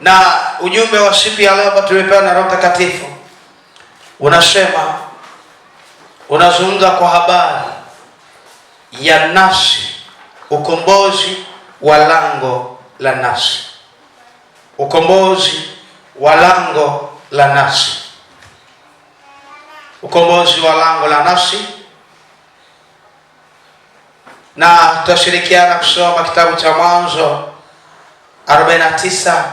Na ujumbe wa siku ya leo ambao tumepewa na Roho Mtakatifu unasema, unazungumza kwa habari ya nafsi, ukombozi wa lango la nafsi. Ukombozi wa lango la nafsi. Ukombozi wa lango la nafsi. Na tutashirikiana kusoma kitabu cha Mwanzo 49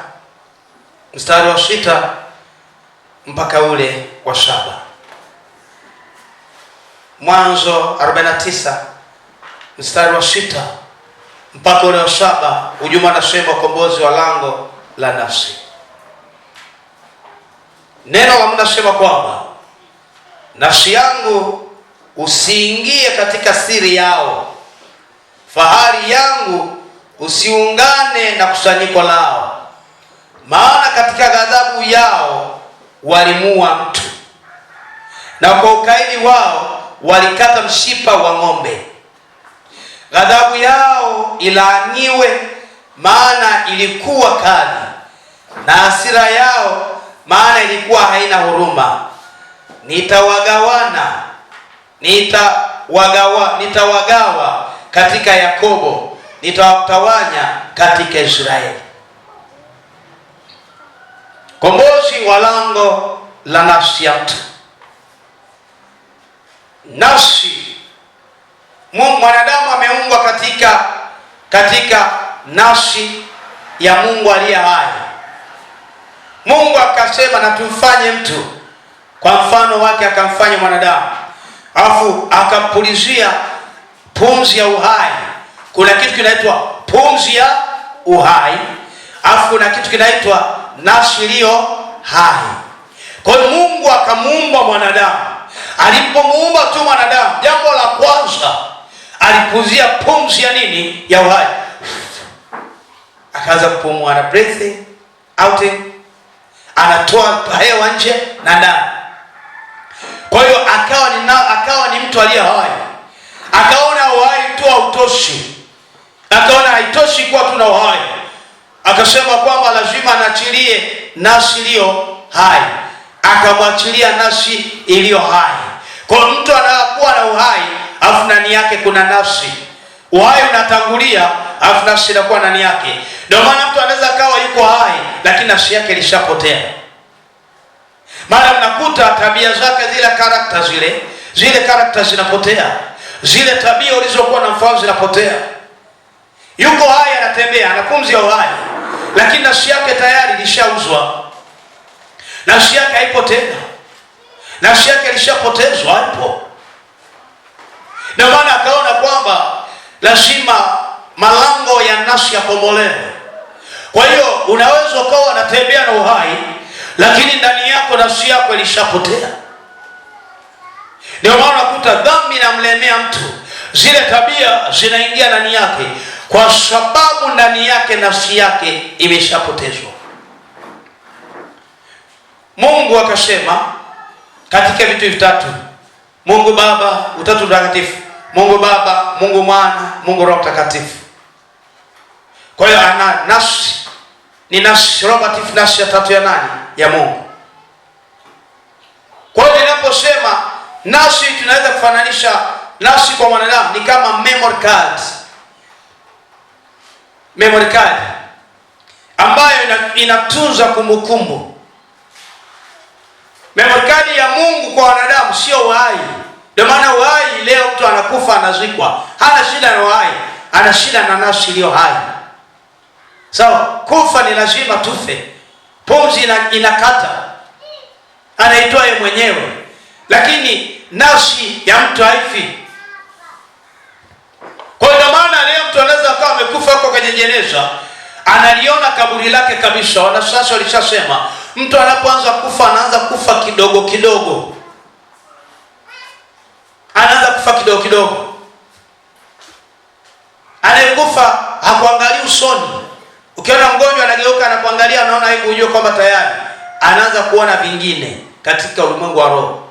mstari wa 6 mpaka ule wa 7. Mwanzo 49 mstari wa 6 mpaka ule wa 7. Ujumbe unasema ukombozi wa lango la nafsi. Neno la Mungu nasema kwamba nafsi yangu usiingie katika siri yao, fahari yangu usiungane na kusanyiko lao, maana katika ghadhabu yao walimua mtu, na kwa ukaidi wao walikata mshipa wa ng'ombe. Ghadhabu yao ilaaniwe, maana ilikuwa kali, na hasira yao maana ilikuwa haina huruma. Nitawagawa katika Yakobo, nitawatawanya katika Israeli. Kombozi wa lango la nafsi ya mtu. Nafsi, mwanadamu ameumbwa katika nafsi ya Mungu aliye hai. Mungu akasema na tumfanye mtu kwa mfano wake, akamfanya mwanadamu, alafu akampulizia pumzi ya uhai. Kuna kitu kinaitwa pumzi ya uhai, alafu kuna kitu kinaitwa nafsi iliyo hai. Kwa hiyo Mungu akamuumba mwanadamu. Alipomuumba tu mwanadamu, jambo la kwanza alipuzia pumzi ya nini? Ya uhai. Akaanza kupumua, na breathing out, anatoa hewa nje na ndani. Kwa hiyo akawa ni mtu aliye hai. Akaona uhai tu hautoshi, akaona haitoshi kuwa tuna uhai, akasema kwamba lazima anachilie nafsi iliyo hai. Akamwachilia nafsi iliyo hai. Kwa hiyo mtu anakuwa na uhai, afu ndani yake kuna nafsi. Uhai unatangulia, afu nafsi inakuwa ndani yake. Ndio maana mtu anaweza kawa yuko hai lakini nafsi yake ilishapotea. Maana mnakuta tabia zake, zile karakta zinapotea, zile tabia ulizokuwa na mfano zinapotea. Yuko hai, anatembea, ana pumzi ya uhai, lakini nafsi yake tayari ilishauzwa. Nafsi yake haipo tena, nafsi yake ilishapotezwa, haipo. Ndio maana akaona kwamba lazima malango ya nafsi yakombolewe. Kwa hiyo unaweza ukawa unatembea na uhai, lakini ndani yako nafsi yako ilishapotea. Ndio maana unakuta dhambi inamlemea mtu, zile tabia zinaingia ndani yake, kwa sababu ndani yake nafsi yake imeshapotezwa. Mungu akasema katika vitu vitatu: Mungu Baba, Utatu Mtakatifu. Mungu Baba, Mungu Mwana, Mungu Roho Mtakatifu. Kwa hiyo ana nafsi, ni nafsi Roho Mtakatifu, nafsi ya tatu ya nani? Ya Mungu. Kwa hiyo ninaposema nafsi, tunaweza kufananisha nafsi kwa mwanadamu ni kama memory card. Memory card ambayo inatunza kumbukumbu. Memory card ya Mungu kwa wanadamu sio uhai. Ndio maana uhai leo mtu anakufa, anazikwa, hana shida na uhai, ana shida na nafsi iliyo hai. Sawa, kufa ni lazima tufe. Pumzi inakata, anaitoa yeye mwenyewe, lakini nafsi ya mtu haifi. Kwa hiyo maana leo mtu anaweza akawa amekufa huko kwenye jeneza, analiona kaburi lake kabisa. Wanasasa walishasema mtu anapoanza kufa anaanza kufa kidogo kidogo, anaanza kufa kidogo kidogo. Anayekufa hakuangalia usoni. Ukiona mgonjwa anageuka anakuangalia, anaona hivi, ujue kwamba tayari anaanza kuona vingine katika ulimwengu wa roho,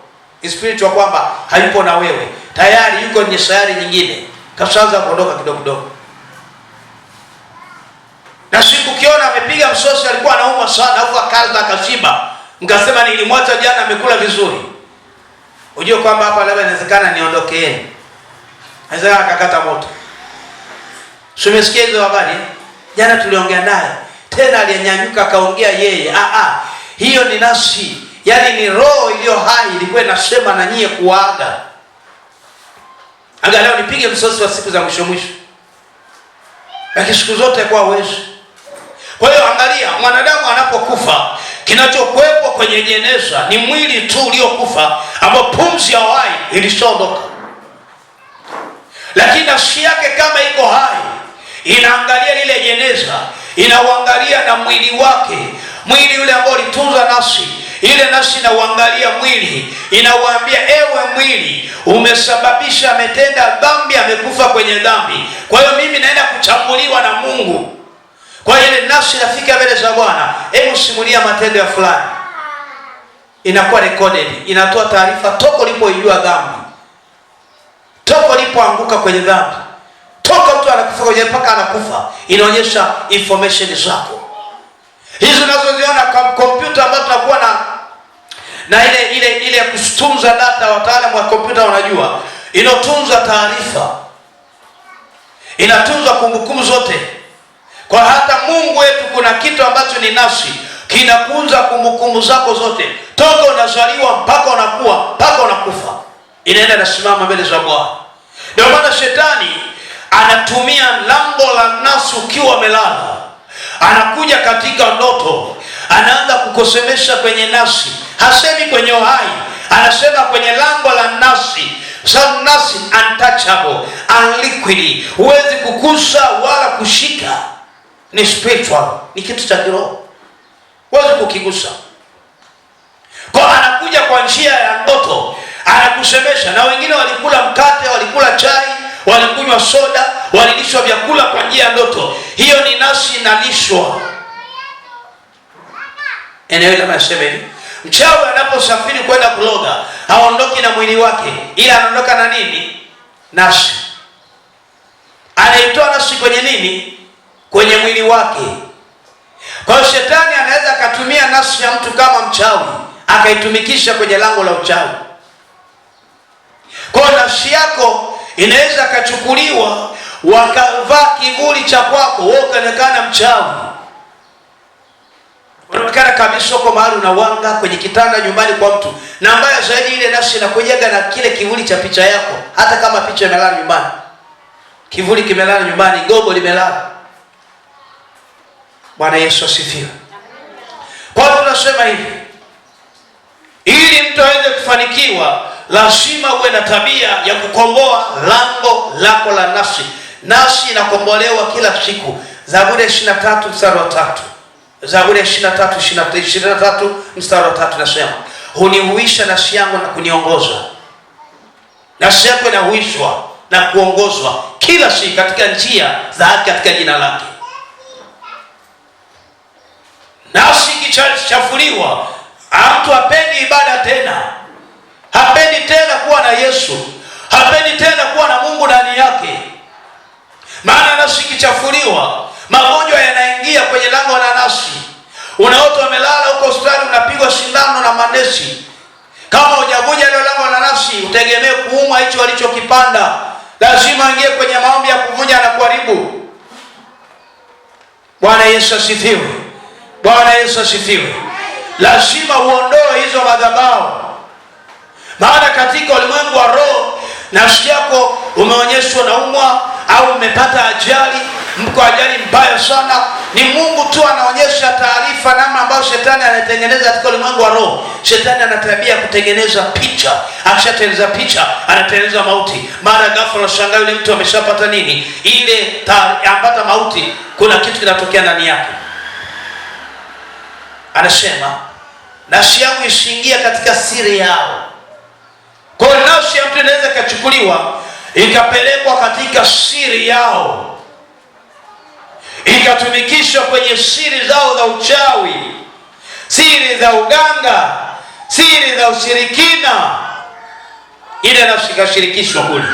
spiritual, kwamba hayupo na wewe, tayari yuko kwenye sayari nyingine, kashaanza kuondoka kidogo kidogo. Na siku kiona amepiga msosi, alikuwa anaumwa sana, afu akaza akashiba, mkasema nilimwacha jana amekula vizuri, unajua kwamba hapa labda inawezekana niondokeeni, anaweza akakata moto. Umesikia hizo habari? Jana tuliongea naye tena, aliyenyanyuka akaongea yeye. Hiyo ni nafsi, yani ni roho iliyo hai ilikuwa inasema na nyie kuaga. Angalau nipige msosi wa siku za mwisho mwisho, lakini siku zote kwa uwezo. Kwa hiyo angalia, mwanadamu anapokufa, kinachokuwepo kwenye jeneza ni mwili tu uliokufa, ambao pumzi ya uhai ilishaondoka. Lakini nafsi yake kama iko hai, inaangalia lile jeneza, inauangalia na mwili wake, mwili ule ambao ulitunza nafsi. Ile nafsi inauangalia mwili, inauambia ewe mwili, umesababisha, ametenda dhambi, amekufa kwenye dhambi, kwa hiyo mimi naenda kuchambuliwa na Mungu. Kwa hiyo ile nafsi inafika mbele za Bwana, hebu simulia matendo ya fulani, inakuwa recorded, inatoa taarifa toka ulipoijua dhambi, toka ulipoanguka kwenye dhambi, toka mtu anakufa kwenye mpaka anakufa, inaonyesha information zako. Hizo unazoziona kwa kompyuta ambayo tunakuwa na ile ya kutunza data, wataalamu wa kompyuta wanajua, inotunza taarifa, inatunza kumbukumbu zote. Kwa hata Mungu wetu kuna kitu ambacho ni nafsi, kinakunza kumbukumbu zako zote, toka unazaliwa mpaka unakuwa, mpaka unakufa, inaenda nasimama mbele za Bwana. Ndio maana shetani anatumia lango la nafsi. Ukiwa umelala, anakuja katika ndoto, anaanza kukosemesha kwenye nafsi. Hasemi kwenye uhai, anasema kwenye lango la nafsi. Sababu nafsi untouchable, unliquid, huwezi kukusa wala kushika, ni spiritual, ni kitu cha kiroho, huwezi kukigusa. Kwa anakuja kwa njia ya ndoto, anakusemesha. Na wengine walikula mkate, walikula chai, walikunywa soda, walilishwa vyakula kwa njia ya ndoto. Hiyo ni nafsi inalishwa. Eneo kama nasema hivi, mchawi anaposafiri kwenda kuloga, haondoki na mwili wake, ila anaondoka na nini? Nafsi. Anaitoa nafsi kwenye nini? Kwenye mwili wake. Kwa hiyo shetani anaweza akatumia nafsi ya mtu kama mchawi, akaitumikisha kwenye lango la uchawi. Kwa hiyo nafsi yako inaweza kachukuliwa, wakavaa kivuli cha kwako, wewe ukaonekana mchawi. Unaonekana kabisa uko mahali unawanga kwenye kitanda nyumbani kwa mtu, na mbaya zaidi ile nafsi inakujaga na kile kivuli cha picha yako. Hata kama picha imelala nyumbani, kivuli kimelala nyumbani, gogo limelala. Bwana Yesu asifiwe. Kwa hiyo tunasema hivi, ili mtu aweze kufanikiwa, lazima uwe na tabia ya kukomboa lango lako la nafsi. Nafsi inakombolewa kila siku. Zaburi 23 mstari wa 3. Zaburi 23 mstari wa 3 nasema, hunihuisha nafsi yangu na kuniongoza. Nafsi yako inahuishwa na kuongozwa kila siku katika njia za haki katika jina lake. Nafsi ikichafuliwa, mtu hapendi ibada tena, hapendi tena kuwa na Yesu, hapendi tena kuwa na Mungu ndani yake. Maana nafsi ikichafuliwa, magonjwa yanaingia kwenye lango la nafsi. Unaota umelala huko hospitali, unapigwa sindano na manesi. Kama hujavuja ile lango la nafsi, utegemee kuumwa hicho walichokipanda. Lazima ingie kwenye maombi ya kuvunja na kuharibu. Bwana Yesu asifiwe. Bwana Yesu asifiwe. Lazima uondoe hizo madhabahu. Maana katika ulimwengu wa roho, nafsi yako umeonyeshwa na umwa au umepata ajali, mko ajali mbaya sana, ni Mungu tu anaonyesha taarifa namna ambayo shetani anatengeneza katika ulimwengu wa roho. Shetani ana tabia kutengeneza picha. Akishatengeneza picha, anatengeneza mauti. Mara ghafla unashangaa yule mtu ameshapata nini? Ile amepata mauti, kuna kitu kinatokea ndani yake. Anasema, nafsi yangu isiingia katika siri yao. Kwa hiyo nafsi ya mtu inaweza ikachukuliwa, ikapelekwa katika siri yao, ikatumikishwa kwenye siri zao za uchawi, siri za uganga, siri za ushirikina. Ile nafsi ikashirikishwa kule.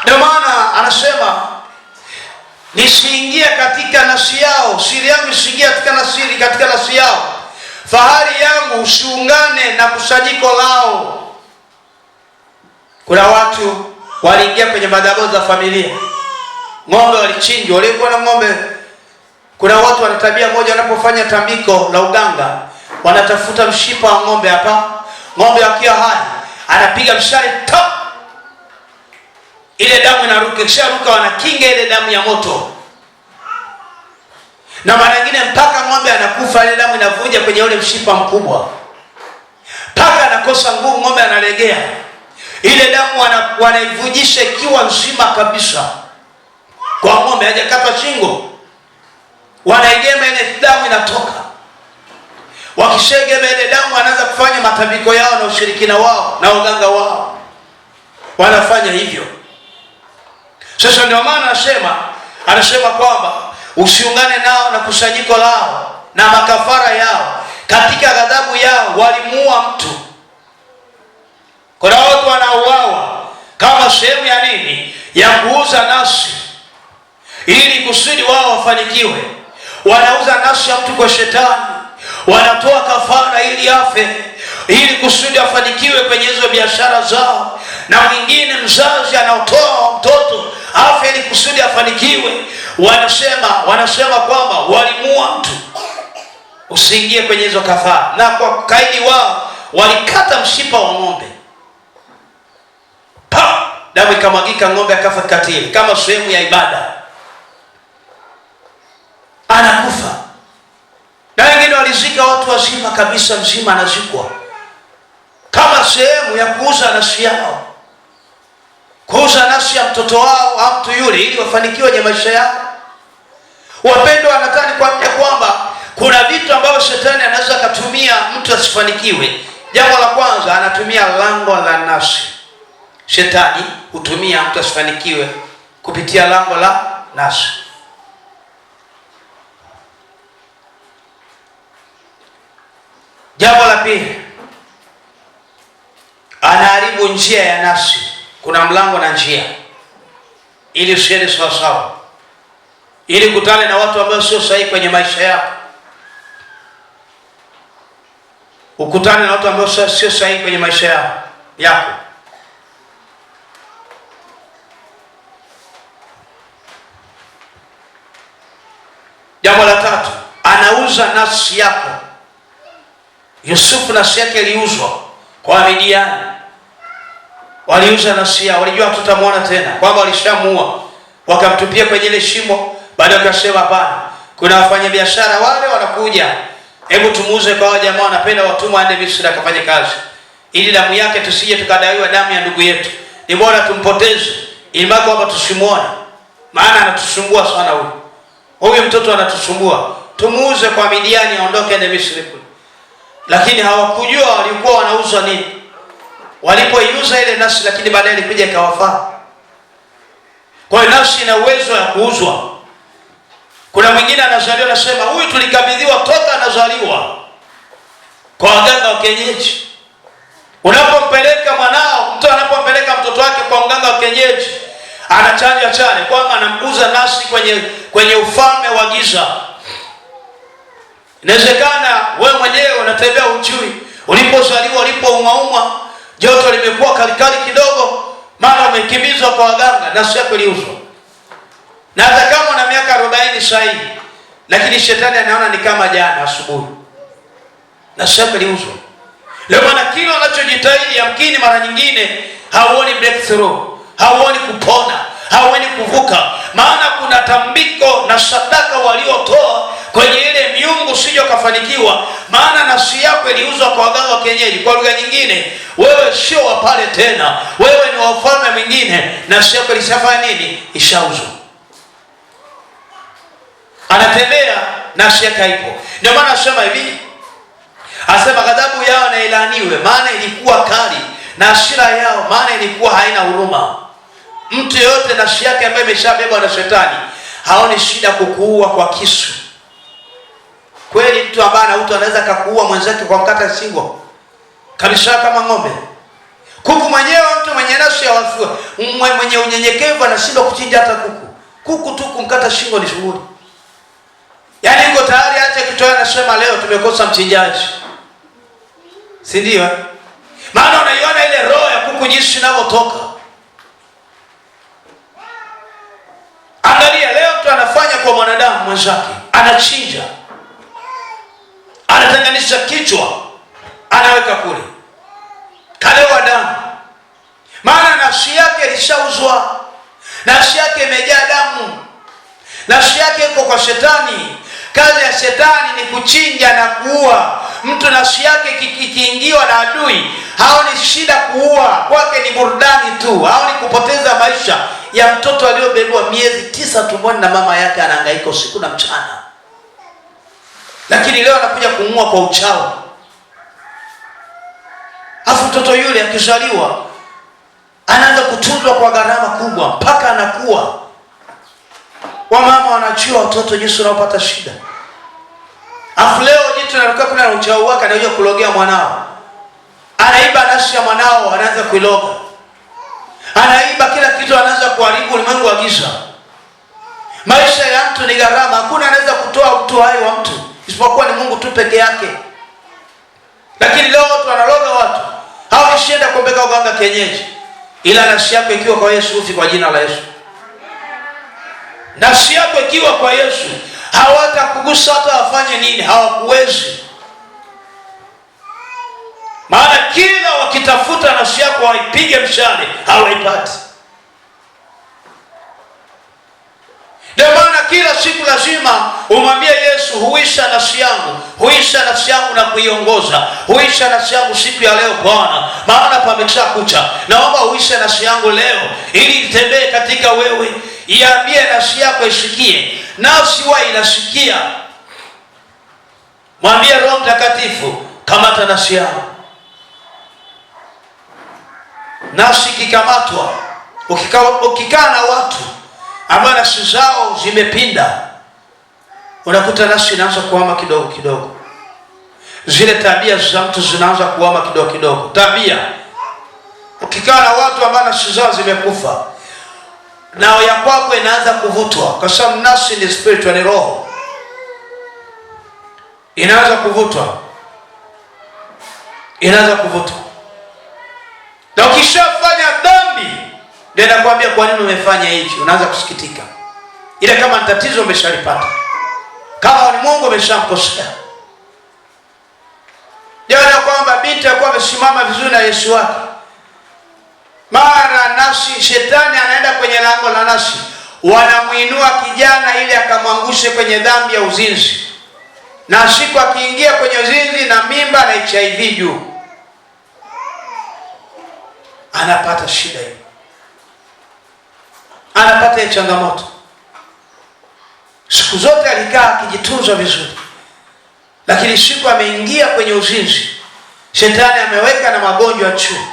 Ndio maana anasema nisiingie katika nafsi yao, siri yangu isiingie katika nafsi yao, fahari yangu usiungane na kusanyiko lao. Kuna watu waliingia kwenye madhabahu za familia, ng'ombe walichinjwa, walikuwa na ng'ombe. Kuna watu wana tabia moja, wanapofanya tambiko la uganga wanatafuta mshipa wa ng'ombe hapa, ng'ombe akiwa hai anapiga mshale top, ile damu inaruka, kisha ruka wanakinga ile damu ya moto, na mara nyingine mpaka ng'ombe anakufa, ile damu inavuja kwenye ule mshipa mkubwa, mpaka anakosa nguvu, ng'ombe analegea, ile damu wanaivujisha ikiwa nzima kabisa. Kwa ng'ombe hajakatwa shingo, wanaigema ile damu inatoka. Wakishegema ile damu wanaanza kufanya matambiko yao na ushirikina wao na uganga wao, wanafanya hivyo. Sasa ndio maana anasema kwamba usiungane nao na kusanyiko lao na makafara yao, katika ghadhabu yao walimuua mtu. Kuna watu wanauawa kama sehemu ya nini? Ya kuuza nafsi, ili kusudi wao wafanikiwe. Wanauza nafsi ya mtu kwa shetani, wanatoa kafara ili afe, ili kusudi afanikiwe kwenye hizo biashara zao. Na mwingine mzazi anaotoa mtoto afe ili kusudi afanikiwe. Wanasema kwamba walimuua mtu. Usiingie kwenye hizo kafara. Na kwa kaidi wao walikata mshipa wa ng'ombe, damu ikamwagika, ng'ombe akafa katili, kama sehemu ya ibada, anakufa. Na wengine walizika watu wazima kabisa, mzima anazikwa, kama sehemu ya kuuza nafsi yao, kuuza nafsi ya mtoto wao au mtu yule, ili wafanikiwe kwenye maisha yao. Wapendwa, anataka kuambia kwamba kuna vitu ambavyo shetani anaweza kutumia mtu asifanikiwe. Jambo la kwanza, anatumia lango la nafsi. Shetani hutumia mtu asifanikiwe kupitia lango la nafsi. Jambo la pili, anaharibu njia ya nafsi. Kuna mlango na njia, ili usiende sawa sawa, ili kutane na watu ambao sio sahihi kwenye maisha yako, ukutane na watu ambao sio sahihi kwenye maisha yako. Jambo la tatu, anauza nafsi yako. Yusufu nafsi yake iliuzwa kwa Midiani. Waliuza nafsi yao, walijua tutamuona tena, kwamba walishamuua, wakamtupia kwenye ile shimo. Baadaye wakasema hapana, kuna wafanyabiashara wale wanakuja, hebu tumuuze kwa wale jamaa wanapenda watumwa aende Misri akafanye kazi, ili damu yake tusije tukadaiwa damu ya ndugu yetu. Ni bora tumpoteze ili bado hapa tusimuone, maana anatusumbua sana huyu mtoto anatusumbua. Tumuuze kwa Midiani aondoke aende Misri. Lakini hawakujua walikuwa wanauza nini. Walipoiuza ile nafsi, lakini baadaye ilikuja ikawafaa. Kwa hiyo nafsi ina uwezo wa kuuzwa. Kuna mwingine anazaliwa, anasema huyu tulikabidhiwa toka anazaliwa kwa waganga wa kienyeji. Unapompeleka mwanao, mtu anapompeleka mtoto wake kwa mganga wa kienyeji, anachanja chale kwamba anamkuza nafsi kwenye ufalme wa giza. Inawezekana wewe mwenyewe unatembea ujui, ulipozaliwa, ulipoumwa, joto limekuwa kalikali kidogo, mara umekimbizwa kwa waganga, nafsi yako iliuzwa. Na hata kama una miaka 40 sahihi, lakini shetani anaona ni kama jana asubuhi, nafsi yako iliuzwa. Leo maana kile unachojitahidi, yamkini mara nyingine hauoni breakthrough, hauoni kupona, hauoni kuvuka, maana kuna tambiko na sadaka waliotoa kwenye ile miungu sije kafanikiwa, maana nafsi yako iliuzwa kwa waganga wa kienyeji. Kwa lugha nyingine, wewe sio wa pale tena, wewe ni wa ufalme mwingine. Nafsi yako ilishafanya nini? Ishauzwa. Anatembea, nafsi yake haipo. Ndio maana anasema hivi, asema ghadhabu yao na ilaaniwe, maana ilikuwa kali, na hasira yao, maana ilikuwa haina huruma. Mtu yote nafsi yake ambaye imeshabebwa na shetani haoni shida kukuua kwa kisu. Kweli mtu ambaye anautwa anaweza kukuua mwenzake kwa mkata shingo kabisa kama ng'ombe. Kuku mwenyewe, mtu mwenye nafsi ya wafu, mwenye unyenyekevu anashindwa kuchinja hata kuku. Kuku tu kumkata shingo ni shughuli. Yaani yuko tayari acha kitoweo, anasema leo tumekosa mchinjaji. Si ndio? Maana unaiona ile roho ya kuku jinsi inavyotoka. Angalia leo mtu anafanya kwa mwanadamu mwenzake, anachinja, anatenganisha kichwa, anaweka kule, kalewa damu. Maana nafsi yake ilishauzwa, nafsi yake imejaa damu, nafsi yake iko kwa shetani. Kazi ya shetani ni kuchinja na kuua mtu. Nafsi yake ikiingiwa na adui, haoni shida kuua, kwake ni burudani tu, haoni kupoteza maisha ya mtoto aliyobebwa miezi 9 tumboni na mama yake, anahangaika usiku na mchana. Lakini leo anakuja kumuua kwa uchawi. Afu mtoto yule akizaliwa anaanza kutunzwa kwa gharama kubwa mpaka anakuwa. Wamama wanajua watoto jinsi wanaopata shida. Afu leo jitu anaruka kuna uchawi wake, anakuja kulogea mwanao. Anaiba nafsi ya mwanao, anaanza kuiloga. Anaiba kila kitu, anaanza kuharibu ulimwengu wa giza. Maisha ya mtu ni gharama. Hakuna anaweza kutoa mtu hai wa mtu isipokuwa ni Mungu tu peke yake. Lakini leo watu wanaloga watu. Hawaishienda kumbeka uganga kienyeji. Ila nafsi yako ikiwa kwa Yesu, ufi kwa jina la Yesu. Nafsi yako ikiwa kwa Yesu, hawatakugusa hata wafanye nini, hawakuwezi. Maana kila wakitafuta nafsi yako waipige mshale, hawaipati. Ndio maana kila siku lazima umwambie Yesu, huisha nafsi yangu, huisha nafsi yangu na kuiongoza, huisha nafsi yangu siku ya leo Bwana, maana pamekisha kucha. Naomba huisha nafsi yangu leo ili itembee katika wewe. Iambie nafsi yako isikie. Nafsi huwa inasikia. Mwambie Roho Mtakatifu, kamata nafsi yangu. Nafsi kikamatwa, ukikaa na watu ambao nafsi zao zimepinda, unakuta nafsi inaanza kuhama kidogo kidogo. Zile tabia za mtu zinaanza kuhama kidogo kidogo. Tabia. Ukikaa na watu ambao nafsi zao zimekufa, nao ya kwako inaanza kuvutwa, kwa sababu nafsi ni spiritual, ni roho. Inaanza kuvutwa. Inaanza kuvutwa. Na ukishafanya dhambi, ndio nakwambia kwa nini umefanya hivi, unaanza kusikitika. Ile kama tatizo umeshalipata. Kama ni Mungu umeshamkosea. Jana kwamba binti alikuwa amesimama vizuri na Yesu wake. Mara nafsi, shetani anaenda kwenye lango la nafsi, wanamuinua kijana ili akamwangushe kwenye dhambi ya uzinzi. Na siku akiingia kwenye uzinzi na mimba na HIV juu, anapata shida hiyo, anapata changamoto. Siku zote alikaa akijitunza vizuri, lakini siku ameingia kwenye uzinzi, shetani ameweka na magonjwa juu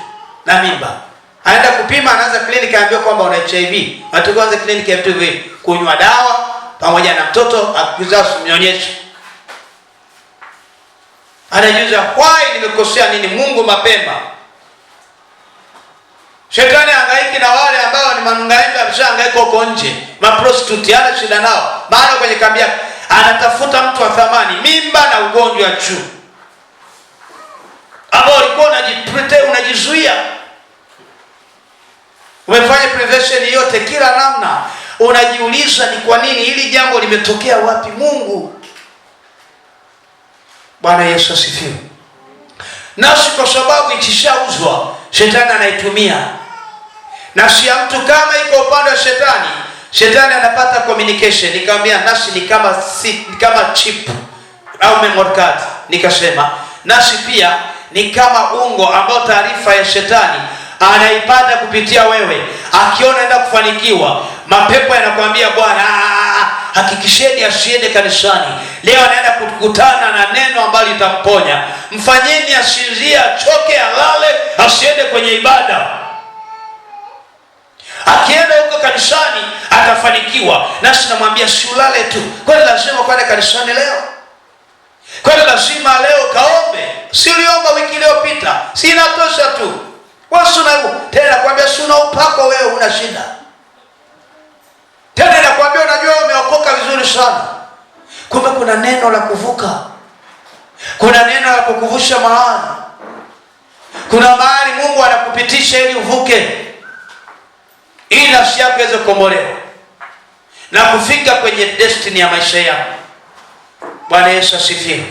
na mimba. Aenda kupima, anaanza kliniki, anaambiwa kwamba una HIV. Watu waanze kliniki ya vitu hivi, kunywa dawa pamoja na mtoto akizaa mnyonyesho. Anajiuliza, why nimekosea nini Mungu mapema? Shetani hangaiki na wale ambao ni manungaimba, ameshahangaika huko nje, maprostitute, hana shida nao. Maana kwenye kambi yake anatafuta mtu wa thamani, mimba na ugonjwa juu, ambao ulikuwa unajizuia. Umefanya prevention yote kila namna, unajiuliza ni kwa nini hili jambo limetokea wapi? Mungu. Bwana Yesu asifiwe. Nafsi kwa sababu ikishauzwa, shetani anaitumia. Nafsi ya mtu kama iko upande wa shetani, shetani anapata communication. Nikamwambia nafsi ni kama chip au memory card. Nikasema nafsi pia ni kama ungo ambao taarifa ya shetani anaipata kupitia wewe. Akiona enda kufanikiwa, mapepo yanakuambia bwana, hakikisheni asiende kanisani. Leo anaenda kukutana na neno ambalo litamponya. Mfanyeni asinzie, achoke, alale, asiende kwenye ibada. Akienda huko kanisani atafanikiwa. Nasi namwambia si ulale tu. Kwani lazima kwenda kanisani leo? Kwani lazima leo kaombe? Si uliomba wiki iliyopita? Si inatosha tu? Wasuna tena kwambia suna upako wewe, una shida. Tena nakwambia, unajua umeokoka vizuri sana, kumbe kuna neno la kuvuka, kuna neno la kukuvusha mahali, kuna mahali Mungu anakupitisha ili uvuke, ili nafsi yako iweze kukombolewa na kufika kwenye destiny ya maisha yako. Bwana Yesu asifiwe.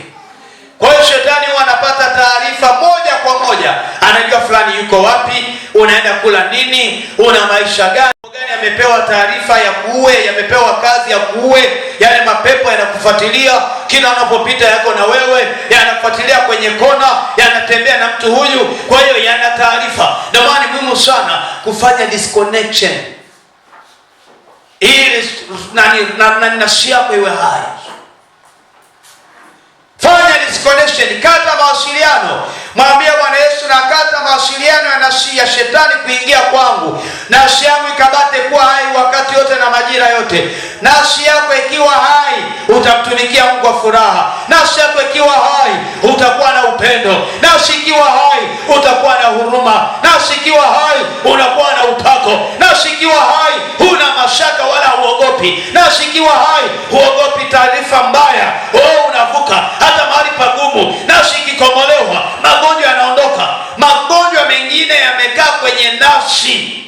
Kwa hiyo shetani huwa anapata taarifa moja kwa moja, anajua fulani yuko wapi, unaenda kula nini, una maisha gani. Yamepewa taarifa ya kuue, yamepewa kazi ya kuue. Yale mapepo yanakufuatilia kila unapopita, yako na wewe, yanakufuatilia kwenye kona, yanatembea na mtu huyu. Kwa hiyo yana taarifa. Ndio maana ni muhimu sana kufanya disconnection ili nafsi yako iwe hai. Fanya disconnection, kata mawasiliano. Mwambie Bwana Yesu, na kata mawasiliano ya nafsi ya shetani kuingia kwangu. Nafsi yangu ikabate kuwa hai wakati yote na majira yote. Nafsi yako ikiwa hai, utamtumikia Mungu kwa furaha. Nafsi yako ikiwa hai, utakuwa na upendo. Nafsi ikiwa hai, utakuwa na huruma. Nafsi ikiwa hai, unakuwa na upako. Nafsi ikiwa hai, huna mashaka wala huogopi. Nafsi ikiwa hai, huogopi taarifa mbaya. Unavuka hata mahali pagumu. Nafsi ikikomolewa, magonjwa yanaondoka. Magonjwa mengine yamekaa kwenye nafsi,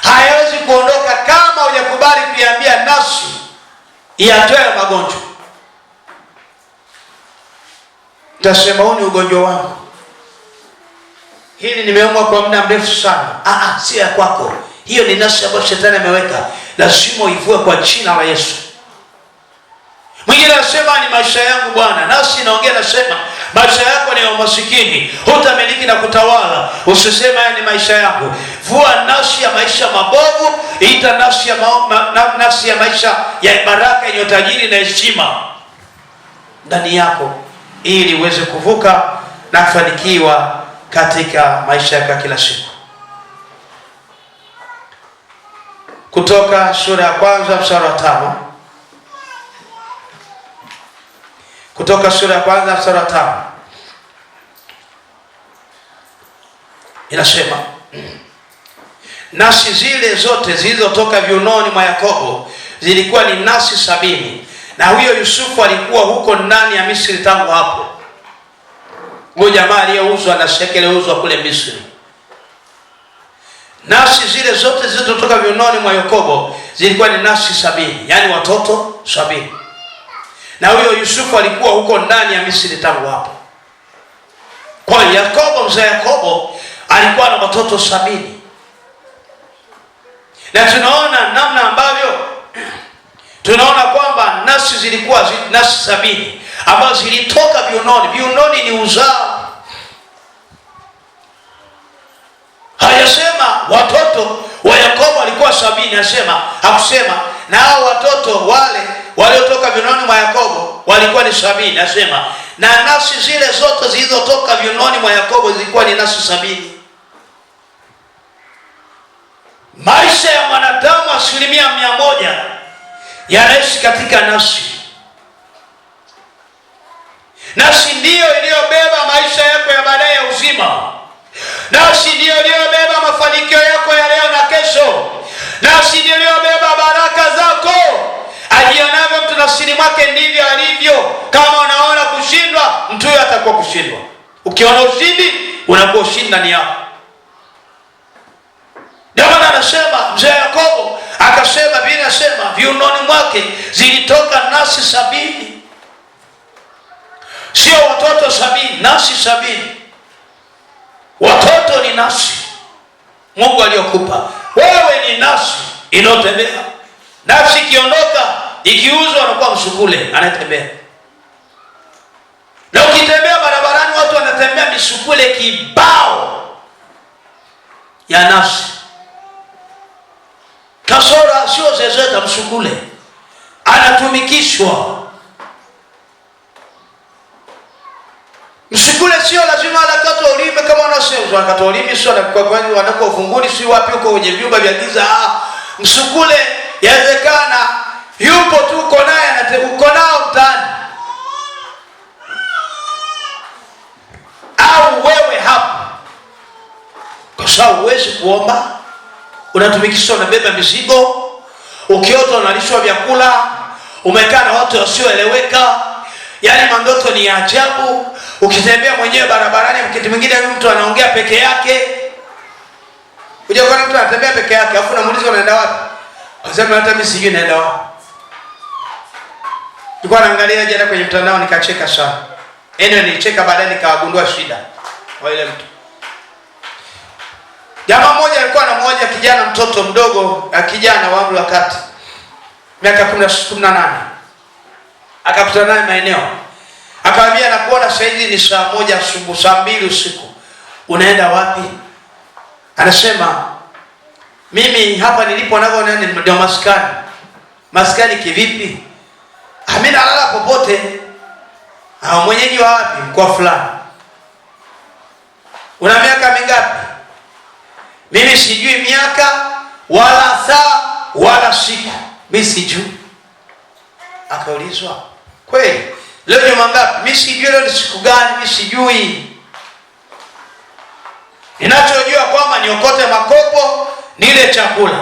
hayawezi kuondoka kama hujakubali kuiambia nafsi iatoe magonjwa. Utasema huu ni ugonjwa wangu, hili nimeumwa kwa muda mrefu sana. Si ya kwako. Hiyo ni nafsi ambayo shetani ameweka, lazima uivue kwa jina la Yesu. Mwingine anasema ni maisha yangu Bwana. Nafsi inaongea, nasema maisha yako ni ya umasikini, hutamiliki na kutawala. Usisema haya ni maisha yangu. Vua nafsi ya maisha mabovu, ita nafsi ya maisha ya baraka yenye utajiri na heshima ndani yako, ili uweze kuvuka na kufanikiwa katika maisha yako kila siku. Kutoka sura ya kwanza mstari wa 5. Kutoka sura ya kwanza mstari wa 5 inasema, nafsi zile zote zilizotoka viunoni mwa Yakobo zilikuwa ni nafsi 70, na huyo Yusufu alikuwa huko ndani ya Misri tangu hapo. Huyo jamaa aliyeuzwa na shekeli uzwa kule Misri. Nafsi zile zote zilizotoka viunoni mwa Yakobo zilikuwa ni nafsi 70, yani watoto 70. Na huyo Yusufu alikuwa huko ndani ya Misri tangu hapo. Kwa hiyo Yakobo, mzee Yakobo alikuwa na watoto 70. Na tunaona namna ambavyo tunaona kwamba nafsi zilikuwa nafsi 70 ambazo zilitoka viunoni. Viunoni ni uzao. Hayasema watoto wa Yakobo walikuwa 70, nasema hakusema na hao watoto wale waliotoka viunoni mwa Yakobo walikuwa ni 70, nasema na nafsi zile zote zilizotoka viunoni mwa Yakobo zilikuwa ni nafsi 70. Maisha ya mwanadamu 100% yanaishi katika nafsi. Nafsi ndiyo iliyobeba maisha yako ya baadaye ya uzima. Nafsi ndiyo iliyobeba mafanikio yako ya leo na kesho. Nafsi ndiyo iliyobeba baraka zako. Ajionavyo mtu nafsini mwake ndivyo alivyo. Kama unaona kushindwa, mtu huyo atakuwa kushindwa. Ukiona ushindi, unakuwa ushindi ndani yako. Ndio maana anasema mzee Yakobo akasema, Biblia inasema viunoni mwake zilitoka nafsi 70. Sio watoto 70, nafsi 70. Watoto ni nafsi Mungu aliyokupa. Wewe ni nafsi inayotembea. Nafsi ikiondoka, ikiuzwa, anakuwa msukule anatembea. Na ukitembea barabarani, watu wanatembea misukule kibao ya nafsi. Kasora sio zezeta, msukule anatumikishwa. Msukule sio lazima anakatwa ulimi kama wanasema anakatwa ulimi, sio wanako ufunguni, sio wapi huko kwenye vyumba vya giza. Msukule yawezekana yupo tu, uko naye, uko nao mtaani, au wewe hapa, kwa sababu huwezi kuomba, unatumikishwa, unabeba mizigo, ukiota unalishwa vyakula, umekaa na watu wasioeleweka, yaani mandoto ni ya ajabu. Ukitembea mwenyewe barabarani, wakati mwingine mtu anaongea peke yake. Unajua kwa mtu anatembea peke yake, afu namuuliza unaenda wapi? Anasema hata mimi sijui naenda wapi. Nilikuwa naangalia jana kwenye mtandao nikacheka sana. Nilicheka baadaye nikagundua shida kwa ile mtu. Jamaa mmoja alikuwa anamwoja kijana mtoto mdogo, kijana wa umri wa kati, miaka 18. Akakutana naye maeneo. Akamwambia nakuona sasa hivi ni saa 1 asubuhi, saa 2 usiku. Unaenda wapi? Anasema mimi hapa nilipo naona ndio maskani. Maskani kivipi? Mimi nalala popote. Mwenyeji wa wapi? Mkoa fulani. Una miaka mingapi? Mimi sijui miaka wala saa wala siku. Mimi sijui. Akaulizwa, kweli leo ni mangapi? Mimi sijui leo ni siku gani, mimi sijui. Ninachojua kwamba niokote makopo nile chakula.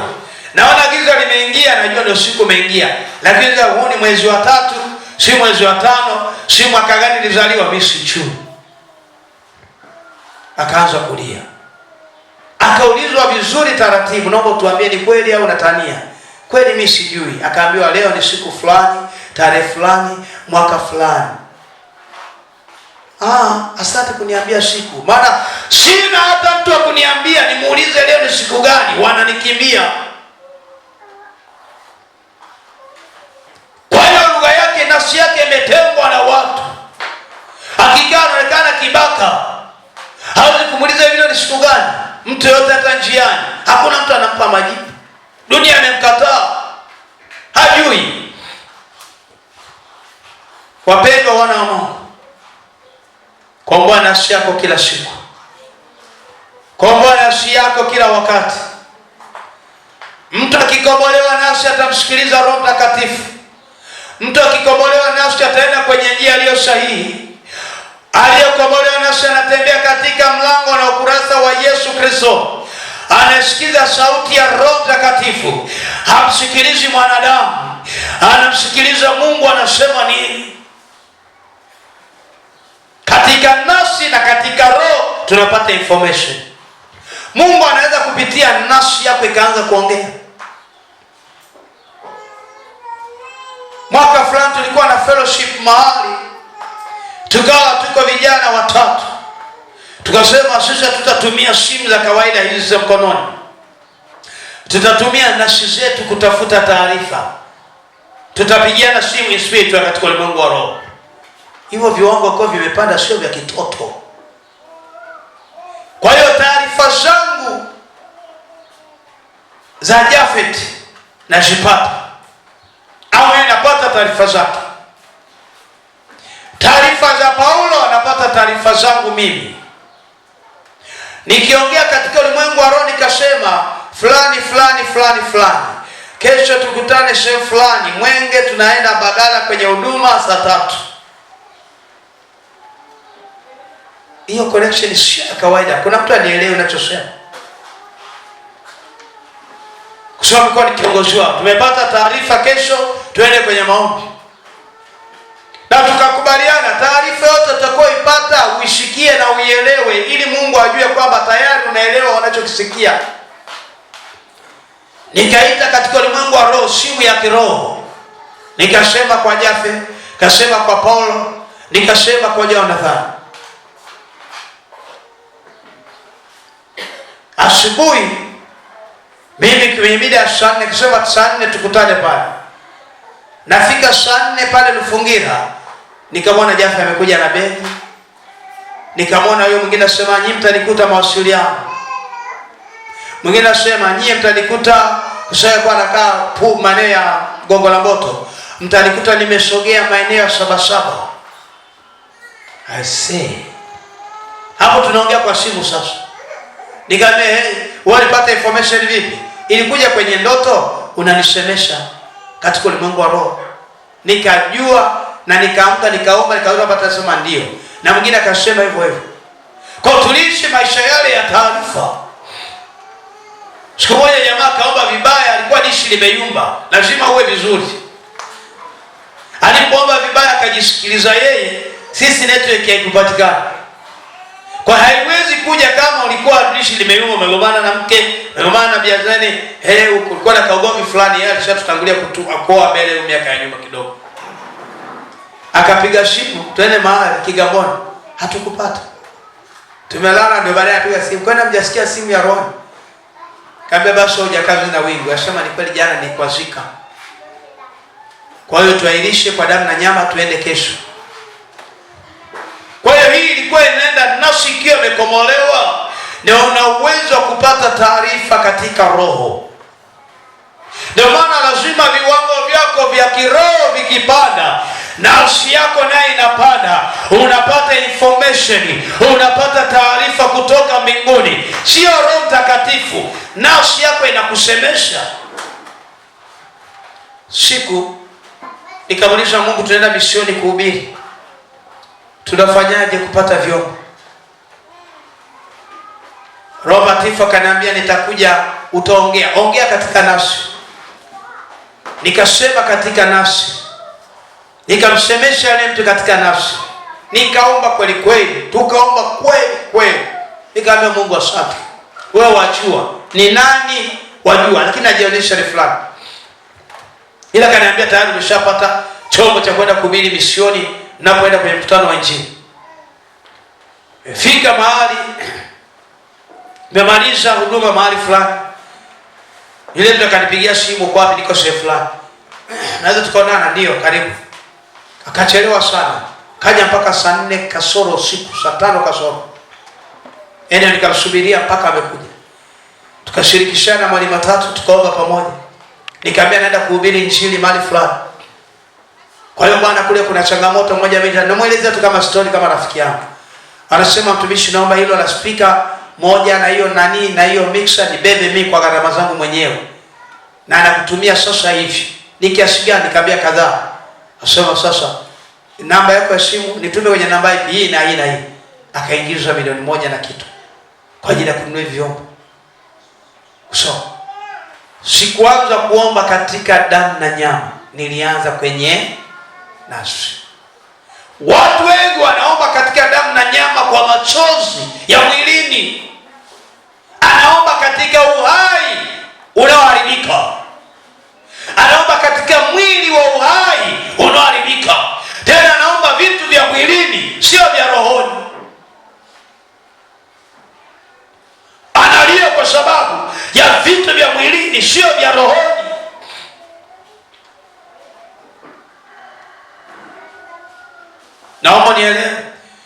Naona giza limeingia, najua ndio siku imeingia. Lakini huu ni mwezi wa 3, si mwezi wa 5, si mwaka gani nilizaliwa, mimi sijui. Akaanza kulia. Akaulizwa vizuri taratibu, naomba tuambie ni kweli au unatania? Kweli mimi sijui. Akaambiwa leo ni siku fulani, tarehe fulani, mwaka fulani. Asante kuniambia siku. Maana sina hata mtu wa kuniambia nimuulize leo ni siku gani, wananikimbia. Kwa hiyo lugha yake, nafsi yake imetengwa na watu. Akikaa anaonekana kibaka. Hawezi kumuuliza leo ni siku gani. Mtu yote hata njiani, hakuna mtu anampa majibu. Dunia imemkataa. Hajui. Wapendwa wana wa Mungu, komboa nafsi yako kila siku. Komboa nafsi yako kila wakati. Mtu akikombolewa nafsi atamsikiliza Roho Mtakatifu. Mtu akikombolewa nafsi ataenda kwenye njia iliyo sahihi. Aliyekombolewa nafsi anatembea katika mlango na ukurasa wa Yesu Kristo. Anasikiza sauti ya Roho Mtakatifu. Hamsikilizi mwanadamu, anamsikiliza Mungu anasema nini. Katika nafsi na katika roho tunapata information. Mungu anaweza kupitia nafsi yako ikaanza kuongea. Mwaka fulani tulikuwa na fellowship mahali, tukawa tuko vijana 3. Tukasema sisi tutatumia simu za kawaida hizi za mkononi. Tutatumia nafsi zetu kutafuta taarifa. Tutapigiana simu spiritual katika ulimwengu wa roho. Hivyo viwango kwa vimepanda, sio vya kitoto. Kwa hiyo taarifa zangu za Jafet nazipata, au napata taarifa zake. Taarifa za Paulo anapata taarifa zangu mimi. Nikiongea katika ulimwengu wa roho nikasema fulani fulani fulani fulani, kesho tukutane sehemu fulani Mwenge, tunaenda Bagala kwenye huduma saa 3. Hiyo connection sio kawaida. Kuna mtu anielewe ninachosema? Kusema kwa kiongozi wao, tumepata taarifa kesho tuende kwenye maombi. Na tukakubaliana taarifa yote utakayoipata uishikie na uielewe, ili Mungu ajue kwamba tayari unaelewa wanachokisikia. Nikaita katika ulimwengu wa roho simu ya kiroho. Nikasema kwa Jafe, nikasema kwa Paulo, nikasema kwa Jonathan. Asubuhi mimi kwenye mida ya saa 4 nikasema saa 4 tukutane pale. Nafika saa 4 pale Lufungira, nikamwona Jafe amekuja na begi. Nikamwona huyo mwingine asema nyinyi mtanikuta mawasiliano. Mwingine asema nyinyi mtanikuta kusema kwa nakaa maeneo ya Gongo la Mboto. Mtanikuta nimesogea maeneo ya Sabasaba. I say. Hapo tunaongea kwa simu sasa. Nikamwambia walipata information vipi? Ilikuja kwenye ndoto, unanisemesha katika ulimwengu wa roho. Nikajua na nikaamka nikaomba nikaweza pata sema ndio. Na mwingine akasema hivyo hivyo. Kwa tuliishi maisha yale ya taarifa. Siku moja jamaa kaomba vibaya, alikuwa dishi limeyumba, lazima uwe vizuri. Alipoomba vibaya akajisikiliza yeye, sisi network haikupatikana. Kwa haiwezi kuja kama ulikuwa dishi limeyumba, umegombana na mke, umegombana na biazani, ulikuwa na kaugomvi fulani, yeye alishatutangulia kutoa mbele miaka ya nyuma kidogo. Akapiga simu, twende mahali Kigamboni, hatukupata. Tumelala, ndio baadaye apiga simu, kwani mjasikia simu ya Ron? Kaambia basi hoja kazi na wingu. Asema ni kweli jana nikwazika. Kwa hiyo tuahirishe kwa damu na nyama, tuende kesho. Kwa hiyo hii ilikuwa inaenda nafsi ikiwa imekomolewa, na una uwezo wa kupata taarifa katika roho. Ndio maana lazima viwango vyako vya kiroho vikipanda, nafsi yako naye inapanda, unapata information, unapata taarifa kutoka mbinguni. Sio Roho Mtakatifu, nafsi yako inakusemesha. Siku nikamuuliza Mungu, tunaenda misioni kuhubiri, tunafanyaje kupata vyombo? Roho Mtakatifu akaniambia nitakuja, ongea katika nafsi. Nikasema katika nafsi, nikamsemesha yule mtu katika nafsi, nikaomba kweli kweli, tukaomba kweli kweli. Nikamwambia Mungu asante, wewe wajua ni nani, wajua, lakini najionyesha ni fulani. Ila kaniambia tayari umeshapata chombo cha kwenda kuhubiri misioni, napoenda kwenye mkutano wa Injili. Fika mahali, nimemaliza huduma mahali fulani, yule mtu akanipigia simu, kwa wapi? Niko sehemu fulani, naweza tukaonana? Ndio, karibu. Akachelewa sana, kaja mpaka saa 4 kasoro usiku, saa 5 kasoro. Nikamsubiria mpaka amekuja, tukashirikishana mali matatu, tukaomba pamoja. Nikamwambia naenda kuhubiri Injili mahali fulani. Kwa hiyo bwana, kule kuna changamoto moja mbili, namuelezea tu kama story, kama rafiki yangu. Anasema mtumishi, naomba hilo la speaker moja na hiyo nani na hiyo mixer nibebe mimi kwa gharama zangu mwenyewe, na anakutumia sasa hivi. Ni kiasi gani? Nikamwambia kadhaa. Asema sasa namba yako ya simu nitume kwenye namba hii na hii na hii. Akaingiza 1 milioni na kitu kwa ajili ya kununua vyombo. So sikuanza kuomba katika damu na nyama, nilianza kwenye nafsi. Watu wengi wanaomba katika damu na nyama kwa machozi ya mwilini. Anaomba katika uhai unaoharibika, anaomba katika mwili wa uhai unaoharibika. Tena anaomba vitu vya mwilini, sio vya rohoni. Analia kwa sababu ya vitu vya mwilini, sio vya rohoni. Naomba nielewe,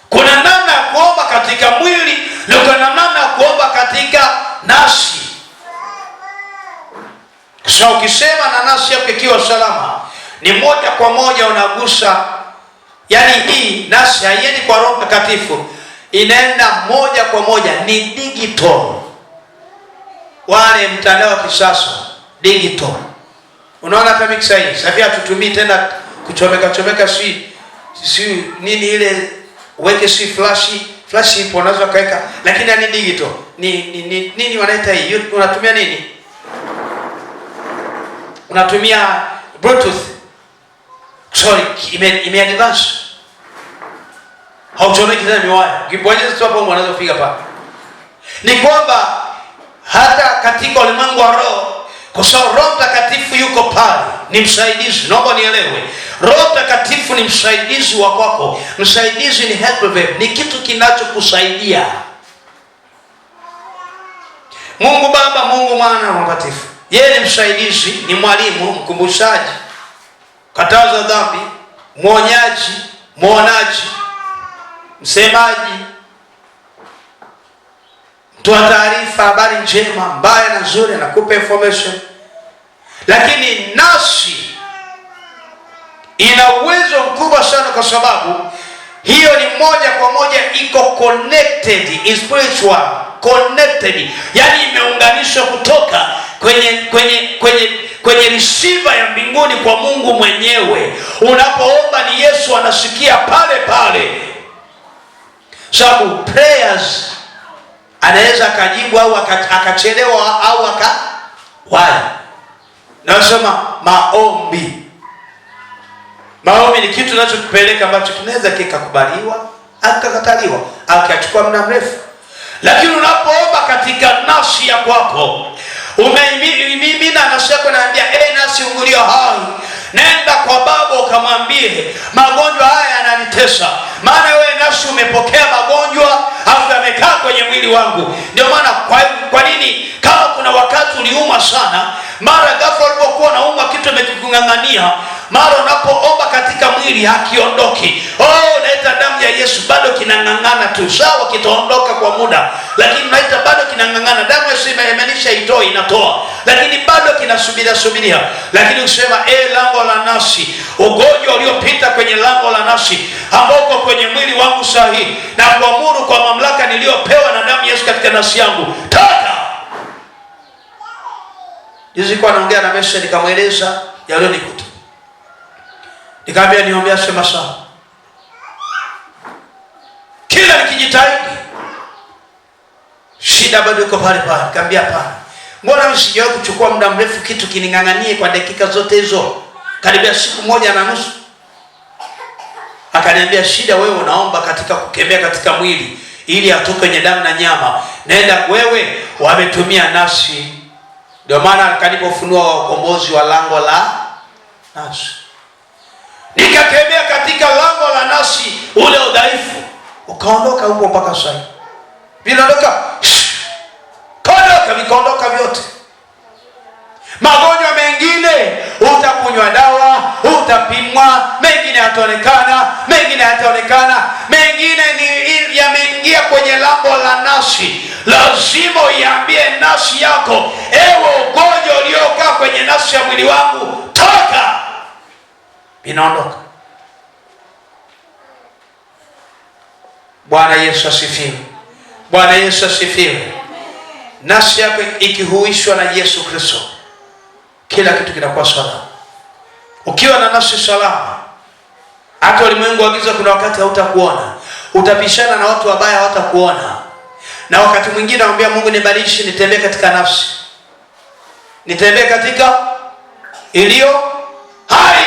kuna namna ya kuomba katika mwili na kuna namna ya kuomba katika nafsi. So ukisema na nafsi yako ikiwa salama, ni moja kwa moja unagusa, yani hii nafsi haiendi kwa Roho Mtakatifu, inaenda moja kwa moja, ni digital. Wale mtandao wa kisasa digital. Unaona hata mixer hii sasa hatutumii tena kuchomeka si nini ile, weke flash ipo unaweza kaweka, lakini ni digital. Nini wanaita hii? Unatumia nini? Unatumia Bluetooth. Sorry, ime advance. Hauchomeki tena miwaya. Ukibonyeza tu hapo unaweza kupiga pale. Ni kwamba hata katika ulimwengu wa roho, kwa sababu Roho Mtakatifu yuko pale, ni msaidizi. Naomba nielewe, Roho Mtakatifu ni msaidizi wa kwako. Msaidizi ni help verb, ni kitu kinachokusaidia. Mungu Baba, Mungu Mwana na Roho Mtakatifu, yeye ni msaidizi, ni mwalimu, mkumbushaji, kataza dhambi, mwonyaji, mwonaji, msemaji, mtoa taarifa, habari njema, mbaya na nzuri, anakupa information. Lakini nafsi ina uwezo mkubwa sana, kwa sababu hiyo ni moja kwa moja iko connected, is spiritual connected, yani imeunganishwa kutoka kwenye receiver ya mbinguni kwa Mungu mwenyewe. Unapoomba ni Yesu anasikia pale pale, sababu prayers anaweza akajibu au akachelewa au akawahi. Nasema maombi ni kitu tunachokipeleka ambacho kinaweza kikakubaliwa akakataliwa au kiachukua muda mrefu. Lakini unapoomba katika nafsi ya kwako, umeimimina nafsi yako, naambia nafsi ungulio hai, nenda kwa Baba ukamwambie magonjwa haya yananitesa, maana wewe nafsi umepokea magonjwa afu yamekaa kwenye mwili wangu. Ndio maana kwa nini kama kuna wakati uliuma sana, mara ghafla ulipokuwa unauma kitu kimekung'ang'ania, mara unapoomba katika mwili hakiondoki. Naita damu ya Yesu, bado kinang'ang'ana tu, sawa kitaondoka kwa muda, lakini naita bado kinang'ang'ana. Damu ya Yesu imaanisha itoe, inatoa, lakini bado kinasubiria. Lakini usema lango la nafsi, ugonjwa uliopita kwenye lango la nafsi ambao uko kwenye mwili wangu sahihi, na kuamuru kwa mamlaka niliyopewa na damu ya Yesu katika nafsi yangu, toka. Nilikuwa naongea na Mesha, nikamweleza yaliyonikuta. Nikamwambia niombea, sema sawa. Kila nikijitahidi shida bado iko pale pale. Nikamwambia hapana, mbona msijawahi kuchukua muda mrefu kitu kining'ang'anie kwa dakika zote hizo, karibia siku 1.5? Akaniambia shida wewe unaomba katika kukemea katika mwili ili atoke kwenye damu na nyama, nenda wewe wametumia nafsi. Ndio maana akanipa ufunuo wa ukombozi wa lango la nafsi. Nikakemea katika lango la nafsi, ule udhaifu ukaondoka huko mpaka sasa. Vinaondoka, vikaondoka vyote. Magonjwa mengine utakunywa dawa, utapimwa, mengine yataonekana, mengine ni yameingia kwenye lango la nafsi. Lazima uiambie nafsi yako, ewe ugonjwa uliokaa kwenye nafsi ya mwili wangu, toka. Vinaondoka. Bwana Yesu asifiwe. Bwana Yesu asifiwe. Nafsi yako ikihuishwa na Yesu Kristo, kila kitu kinakuwa salama. Ukiwa na nafsi salama, hata ulimwengu wa giza kuna wakati hautakuona. Utapishana na watu wabaya, hawatakuona. Na wakati mwingine naomba Mungu nibadilishe, nitembee katika nafsi, nitembee katika iliyo hai.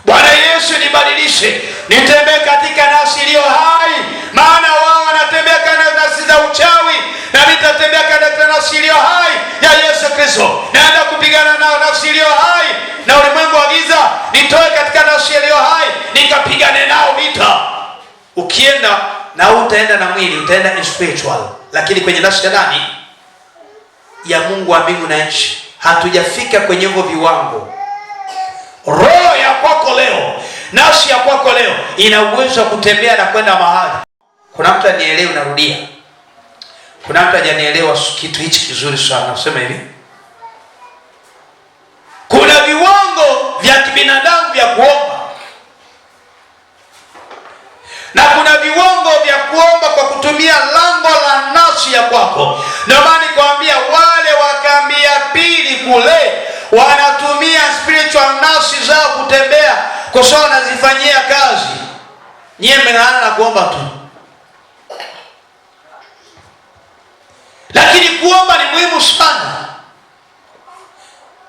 Bwana Yesu nibadilishe, nitembee katika nafsi iliyo hai, maana wao wanatembea katika nafsi za uchawi, na nitatembea katika nafsi iliyo hai ya Yesu Kristo. Naenda kupigana nao nafsi iliyo hai na ulimwengu wa giza, nitoe katika nafsi iliyo hai nikapigane nao vita. Ukienda na utaenda na mwili, utaenda in spiritual, lakini kwenye nafsi ya nani? Ya Mungu wa mbingu na nchi. Hatujafika kwenye hivyo viwango. Roho ya kwako leo, nafsi ya kwako leo ina uwezo wa kutembea na kwenda mahali. Kuna mtu anielewe, narudia. Kuna mtu hajanielewa kitu hichi kizuri sana. Nasema hivi, kuna viwango vya kibinadamu vya kuomba, na kuna viwango vya kuomba kwa kutumia lango la nafsi ya kwako. Ndio maana nikwambia wale wakambia pili kule wanatumia spiritual nafsi zao kutembea, kwa sababu wanazifanyia kazi. Nyie mmeana na kuomba tu, lakini kuomba ni muhimu sana.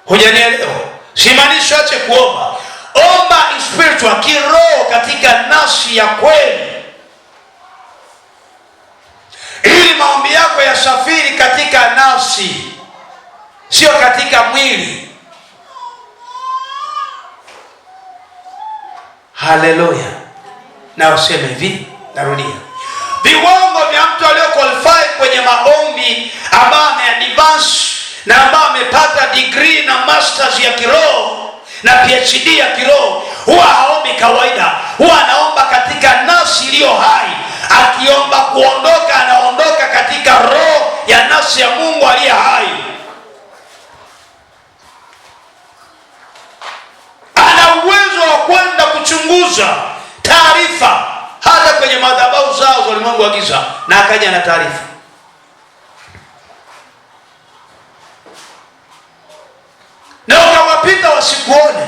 Hujanielewa? Simaanishi ache kuomba. Omba spiritual, kiroho, katika nafsi ya kweli, ili maombi yako yasafiri katika nafsi, sio katika mwili. Haleluya. Na useme hivi, narudia. Viwango vya mtu aliyo qualify kwenye maombi, ambaye ameadvance na ambaye amepata degree na masters ya kiroho na PhD ya kiroho, huwa haombi kawaida, huwa anaomba katika nafsi iliyo hai. Akiomba kuondoka, anaondoka katika roho ya nafsi ya Mungu aliye hai. Ana uwezo wa kwenda kuchunguza taarifa hata kwenye madhabahu zao za ulimwengu wa giza, na akaja na taarifa. Na ukawapita wasikuone,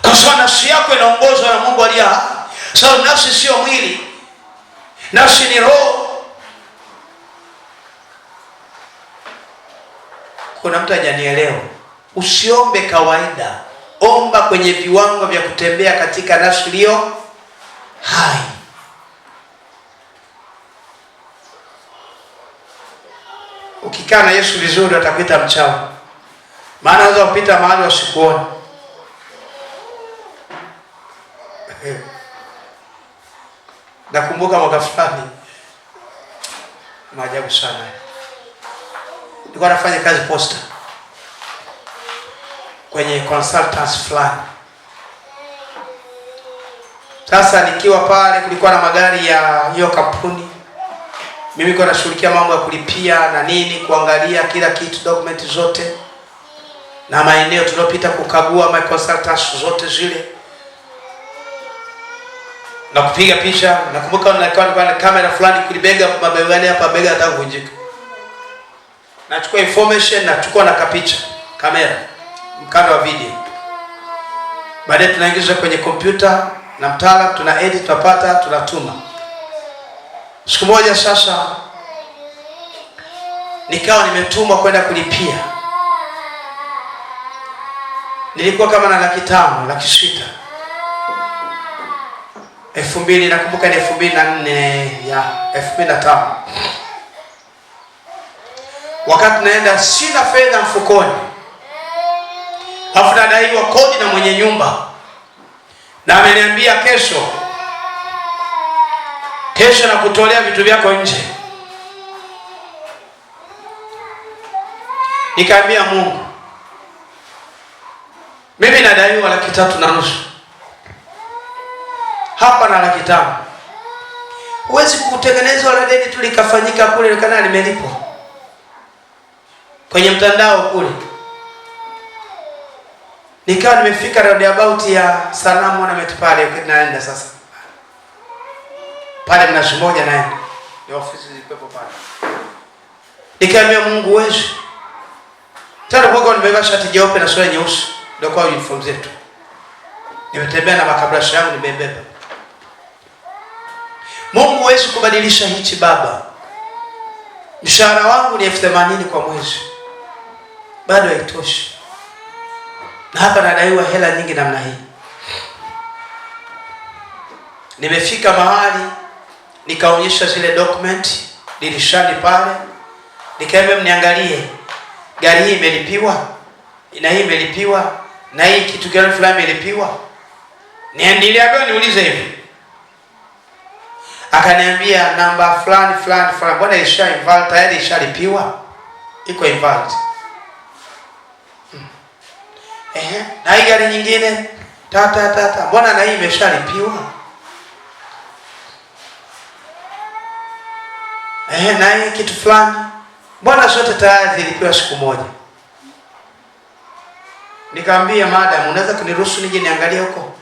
kwa sababu nafsi yako inaongozwa na Mungu aliye hai. Sababu nafsi sio mwili, nafsi ni roho. Kuna mtu hajanielewa. Usiombe kawaida, omba kwenye viwango vya kutembea katika nafsi iliyo hai. Ukikaa na Yesu vizuri atakuita mchawi, maana unaweza kupita mahali wasikuone. Nakumbuka mwaka fulani, maajabu sana, nilikuwa nafanya kazi posta kwenye consultants fulani. Sasa nikiwa pale, kulikuwa na magari ya hiyo kampuni. Mimi nilikuwa nashughulikia mambo ya kulipia na nini, kuangalia kila kitu, document zote na maeneo tuliyopita, kukagua my consultants zote zile na kupiga picha. Nakumbuka nilikuwa na kamera fulani kulibega mabegani hapa, bega hata kuvunjika. Nachukua information, nachukua na kapicha kamera, mkanda wa video. Baadaye tunaingiza kwenye kompyuta na mtaalamu, tuna edit, tunapata, tunatuma. Siku moja sasa nikawa nimetumwa kwenda kulipia. Nilikuwa kama na 500,000, 600,000. 2000, nakumbuka ni 2004 ya 2005. Wakati naenda sina fedha mfukoni, afu nadaiwa kodi na mwenye nyumba, na ameniambia kesho na kutolea vitu vyako nje. Nikaambia Mungu, mimi nadaiwa 3.5 hapa na 500,000. Huwezi kutengeneza wala deni tu likafanyika kule kana limelipwa kwenye mtandao kule. Nikawa nimefika roundabout ya Salamu na Metpale, naenda sasa pale Mnazi Mmoja, naenda ni ofisi zilipo pale. Nikaambia Mungu, wewe tena kwa nimevaa shati jeupe na suruali nyeusi, ndio kwa uniform zetu. Nimetembea na makabrasha yangu nimebeba. Mungu, huwezi kubadilisha hichi Baba. Mshahara wangu ni 80,000 kwa mwezi, bado haitoshi, na hapa nadaiwa hela nyingi namna hii. Nimefika mahali nikaonyesha zile document dirishani pale, nikaambia mniangalie, gari hii imelipiwa, na hii imelipiwa, na hii kitu gani fulani imelipiwa. Niendelea niulize hivi. Akaniambia namba fulani, mbona isha invalid tayari, ishalipiwa, iko invalid. Na hii gari nyingine tata, mbona na hii imeshalipiwa? Na hii kitu fulani, mbona zote tayari zilipiwa siku moja? Nikamwambia madam, unaweza kuniruhusu nije niangalie huko?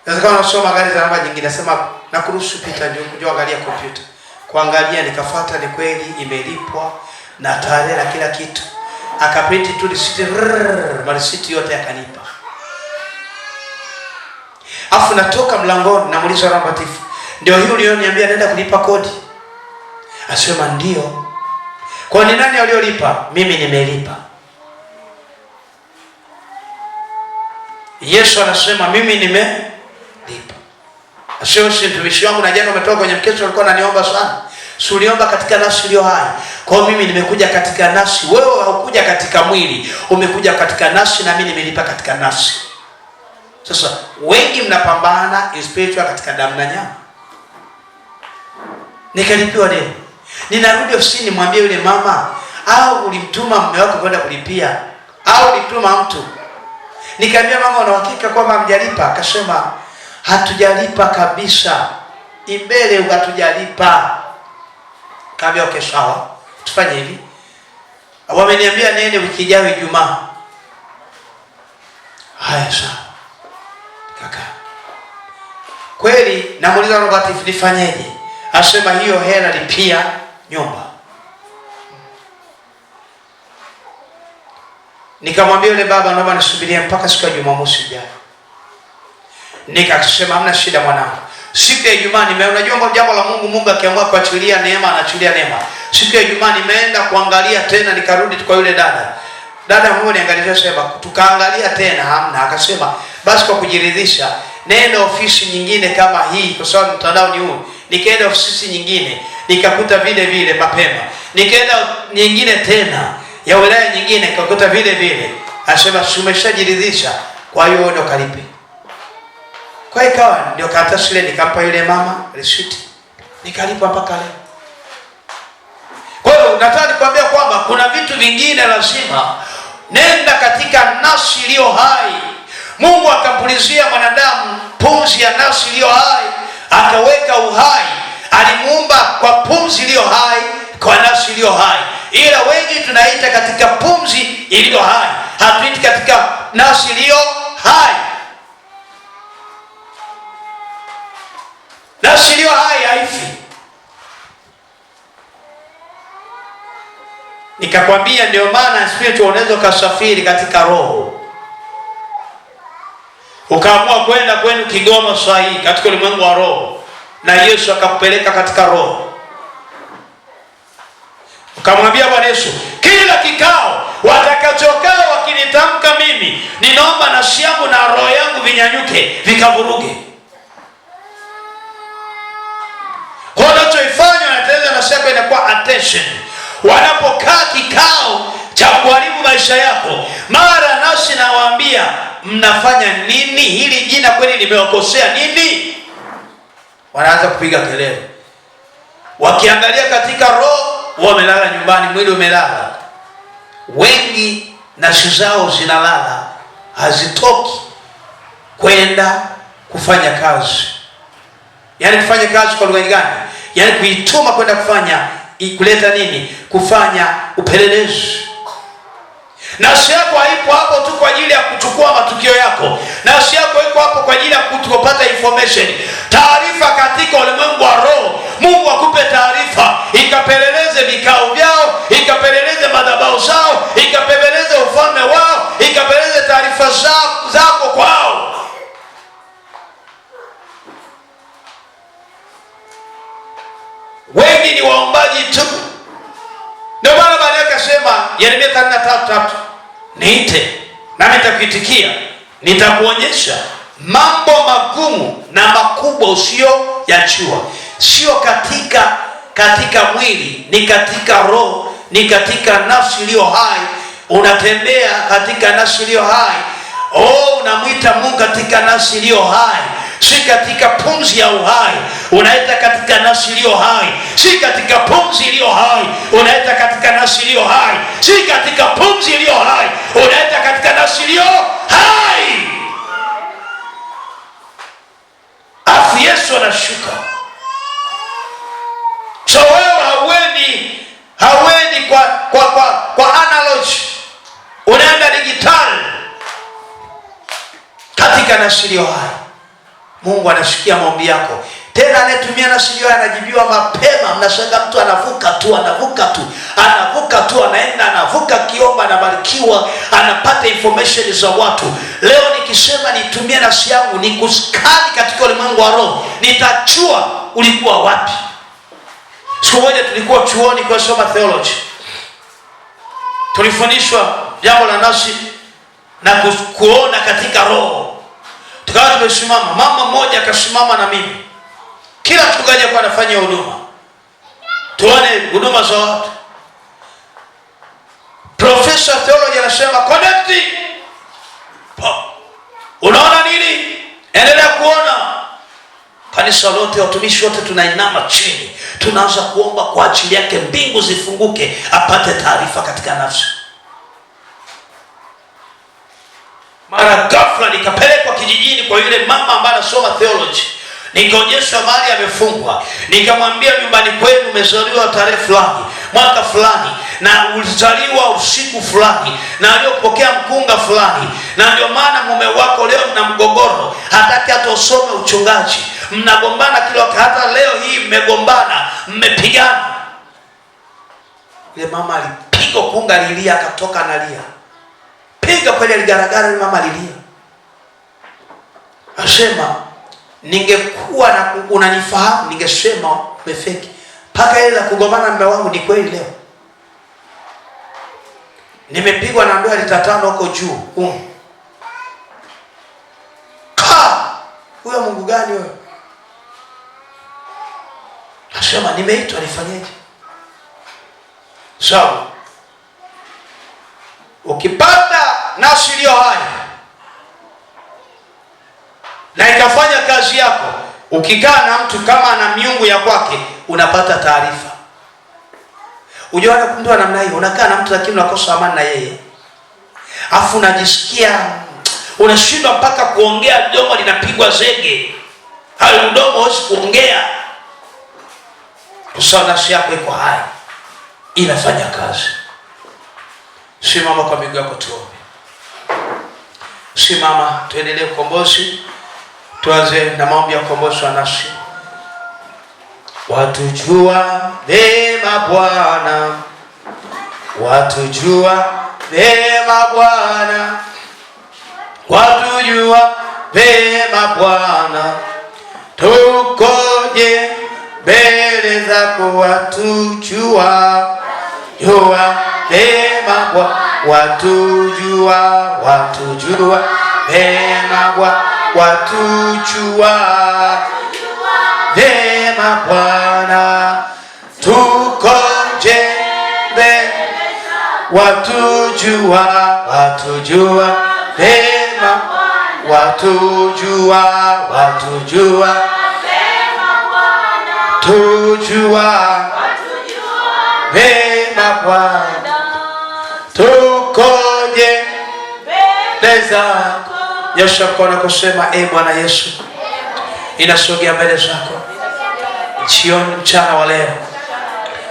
Naweza kama nasoma gari za namba nyingine, nasema nakuruhusu pita ndio kujua angalia kompyuta. Kuangalia nikafuata, ni kweli imelipwa na tarehe na kila kitu. Akaprint tu receipt yote akanipa. Afu natoka mlangoni, namuuliza Roho Mtakatifu, ndio hiyo ulioniambia naenda kulipa kodi? Asema ndio. Kwa ni nani aliyolipa? Mimi nimelipa. Yesu anasema mimi nimelipa. Asema si mtumishi wangu, na jana umetoka kwenye mkesho ulikuwa unaniomba sana. Si uliomba katika nafsi iliyo hai. Kwa hiyo mimi nimekuja katika nafsi. Wewe haukuja katika mwili, umekuja katika nafsi, na mimi nimelipa katika nafsi. Sasa wengi mnapambana spiritual katika damu na nyama. Nikalipiwa leo. Ninarudi ofisini, mwambie yule mama, au ulimtuma mume wako kwenda kulipia, au ulimtuma mtu? Nikamwambia mama, una uhakika kwamba hamjalipa? Akasema hatujalipa kabisa, imbele hatujalipa. Kaambia okay, sawa, tufanye hivi. Wameniambia nene wiki ijayo Ijumaa. Haya sawa. Kaka, kweli namuuliza Roho Mtakatifu nifanyeje? Asema hiyo hela lipia nyumba. Nikamwambia yule baba, naomba nisubirie mpaka siku ya Jumamosi ijayo. Nikasema hamna shida mwanangu. Siku ya Ijumaa unajua jambo la Mungu, Mungu akiamua kuachilia neema, anaachilia neema. Siku ya Ijumaa nimeenda kuangalia tena, nikarudi kwa yule dada mmoja niangalia, sema tukaangalia tena hamna. Akasema basi kwa kujiridhisha nenda ofisi nyingine kama hii, kwa sababu mtandao ni huu. Nikaenda ofisi nyingine nikakuta vile vile mapema, nikaenda nyingine tena ya wilaya nyingine nikakuta vile vile. Asema umeshajiridhisha, kwa hiyo ndo kalipe. Kwa hiyo ikawa ndio karatasi ile nikampa yule mama receipt, nikalipa mpaka leo. Kwa hiyo nataka nikwambia kwamba kuna vitu vingine lazima nenda katika nafsi iliyo hai. Mungu akampulizia mwanadamu pumzi ya nafsi iliyo hai, akaweka uhai. Alimuumba kwa pumzi iliyo hai, kwa nafsi iliyo hai. Ila wengi tunaita katika pumzi iliyo hai, hatuiti katika nafsi iliyo hai. Nafsi iliyo hai haifi. Nikakwambia ndio maana spiritual unaweza kusafiri katika roho. Ukaamua kwenda kwenu Kigoma sahihi katika ulimwengu wa roho, na Yesu akakupeleka katika roho. Ukamwambia Bwana Yesu, kila kikao watakachokaa wakinitamka mimi, ninaomba nafsi yangu na roho yangu vinyanyuke vikavuruge. Kwa unachoifanya unateza nafsi yako inakuwa attention. Wanapokaa kikao cha kuharibu maisha yako, mara nafsi nawaambia mnafanya nini? Hili jina kweli nimewakosea nini? Wanaanza kupiga kelele. Wakiangalia katika roho, wamelala nyumbani, mwili umelala. Wengi nafsi zao zinalala, hazitoki kwenda kufanya kazi. Yaani kufanya kazi kwa lugha gani? Yaani kuituma kwenda kufanya, kuleta nini? Kufanya upelelezi. Nafsi yako haipo hapo tu kwa ajili ya kuchukua matukio yako. Nafsi yako iko hapo kwa ajili ya kupata information, taarifa katika ulimwengu wa roho. Mungu akupe taarifa, ikapeleleze vikao vyao, ikapeleleze madhabahu zao, ikapeleleze ufalme wao, ikapeleleze taarifa zako kwao. Wengi ni waombaji tu. Ndio maana baadaye akasema Yeremia 33:3, niite nami nitakuitikia, nitakuonyesha mambo magumu na makubwa usiyoyajua. Sio katika mwili, ni katika roho, ni katika nafsi iliyo hai. Unatembea katika nafsi iliyo hai. Unamwita Mungu katika nafsi iliyo hai, si katika pumzi ya uhai. Unaita katika nafsi iliyo hai, si katika pumzi iliyo hai. Unaita katika nafsi iliyo hai, si katika pumzi iliyo hai. Unaita katika nafsi iliyo hai. Afu Yesu anashuka. So wewe hauendi kwa analogy, unaenda digital katika nafsi iliyo hai. Mungu anasikia maombi yako. Tena anayetumia nafsi iliyo hai anajibiwa mapema. Mnashangaa mtu anavuka tu, anaenda anavuka kiomba, anabarikiwa, anapata information za watu. Leo nikisema nitumie nafsi yangu nikuskani katika ulimwengu wa roho, nitajua ulikuwa wapi. Siku moja tulikuwa chuoni kwa soma theology. Tulifundishwa jambo la nafsi na kuona katika roho. Tukawa tumesimama, mama mmoja akasimama na mimi. Kila mchungaji alikuwa anafanya huduma, tuone huduma za watu. Professor theology anasema connect. Unaona nini? Endelea kuona. Kanisa lote, watumishi wote tunainama chini, tunaanza kuomba kwa ajili yake, mbingu zifunguke, apate taarifa katika nafsi. Mara ghafla nikapelekwa kijijini kwa yule mama ambaye anasoma theology. Nikaonyeshwa mahali amefungwa. Nikamwambia, nyumbani kwenu umezaliwa tarehe fulani, mwaka fulani, na ulizaliwa usiku fulani, na aliyopokea mkunga fulani, na ndio maana mume wako leo mna mgogoro, hataki hata usome uchungaji, mnagombana kila wakati, hata leo hii mmegombana, mmepigana. Yule mama alipiga kunga, lilia, akatoka analia. Piga kweli, aligaragara. Yule mama alilia, asema ningekuwa na unanifahamu ningesema umefeki. Mpaka ile la kugombana na mume wangu ni kweli leo. Nimepigwa na ndoa lita 5 huko juu. Huyo Mungu gani wewe? Nasema nimeitwa nifanyeje? So, ukipata nafsi iliyo hai na ikafanya kazi yako, ukikaa na mtu kama ana miungu ya kwake, unapata taarifa. Unaona mtu ana namna hiyo, unakaa na mtu lakini unakosa amani na yeye. Afu unajisikia unashindwa mpaka kuongea, domo linapigwa zege. Hayo domo hawezi kuongea. Kwa nafsi yako iko hai, inafanya kazi. Simama kwa miguu yako tuombe. Simama, tuendelee ukombozi. Tuanze na maombi ya ukombozi wa nafsi. Watujua vema Bwana, watujua vema Bwana, watujua vema Bwana, tukoje mbele zako. Watujua jua vema Bwana, watujua, watujua vema Bwana, watujua vema Bwana, tukoje mbele. Watujua, watujua vema, watujua, watujua tujua vema Bwana, tukoje mbele zako. Nyosha mkono kusema, Bwana Yesu, ninasogea mbele zako jioni, mchana wa leo.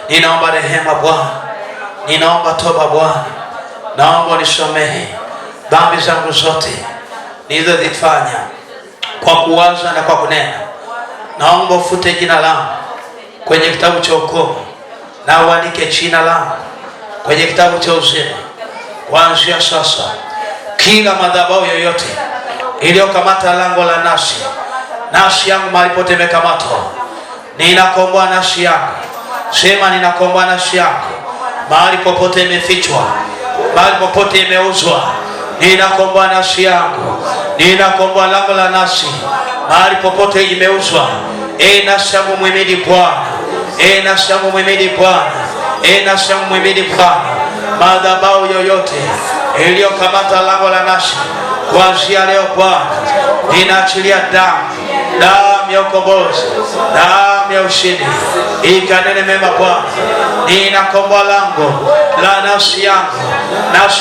Ninaomba rehema Bwana, ninaomba toba Bwana, naomba unisamehe dhambi zangu zote nilizozifanya kwa kuwaza na kwa kunena. Naomba ufute jina langu kwenye kitabu cha hukumu na uandike jina langu kwenye kitabu cha uzima. Kuanzia sasa, kila madhabahu yoyote iliyokamata lango la nafsi yangu mahali pote imekamatwa, ninakomboa nafsi yangu. Sema, ninakomboa nafsi yangu mahali popote imefichwa, mahali popote imeuzwa. Ninakomboa nafsi yangu, ninakomboa lango la nafsi mahali popote imeuzwa. Nafsi yangu muhimidi Bwana, nafsi yangu muhimidi Bwana, nafsi yangu muhimidi Bwana. Madhabahu yoyote iliyokamata lango la nafsi, kuanzia leo Bwana, ninaachilia damu ya ukombozi, damu ya ushindi, ikanene mema Bwana. Ninakomboa lango la nafsi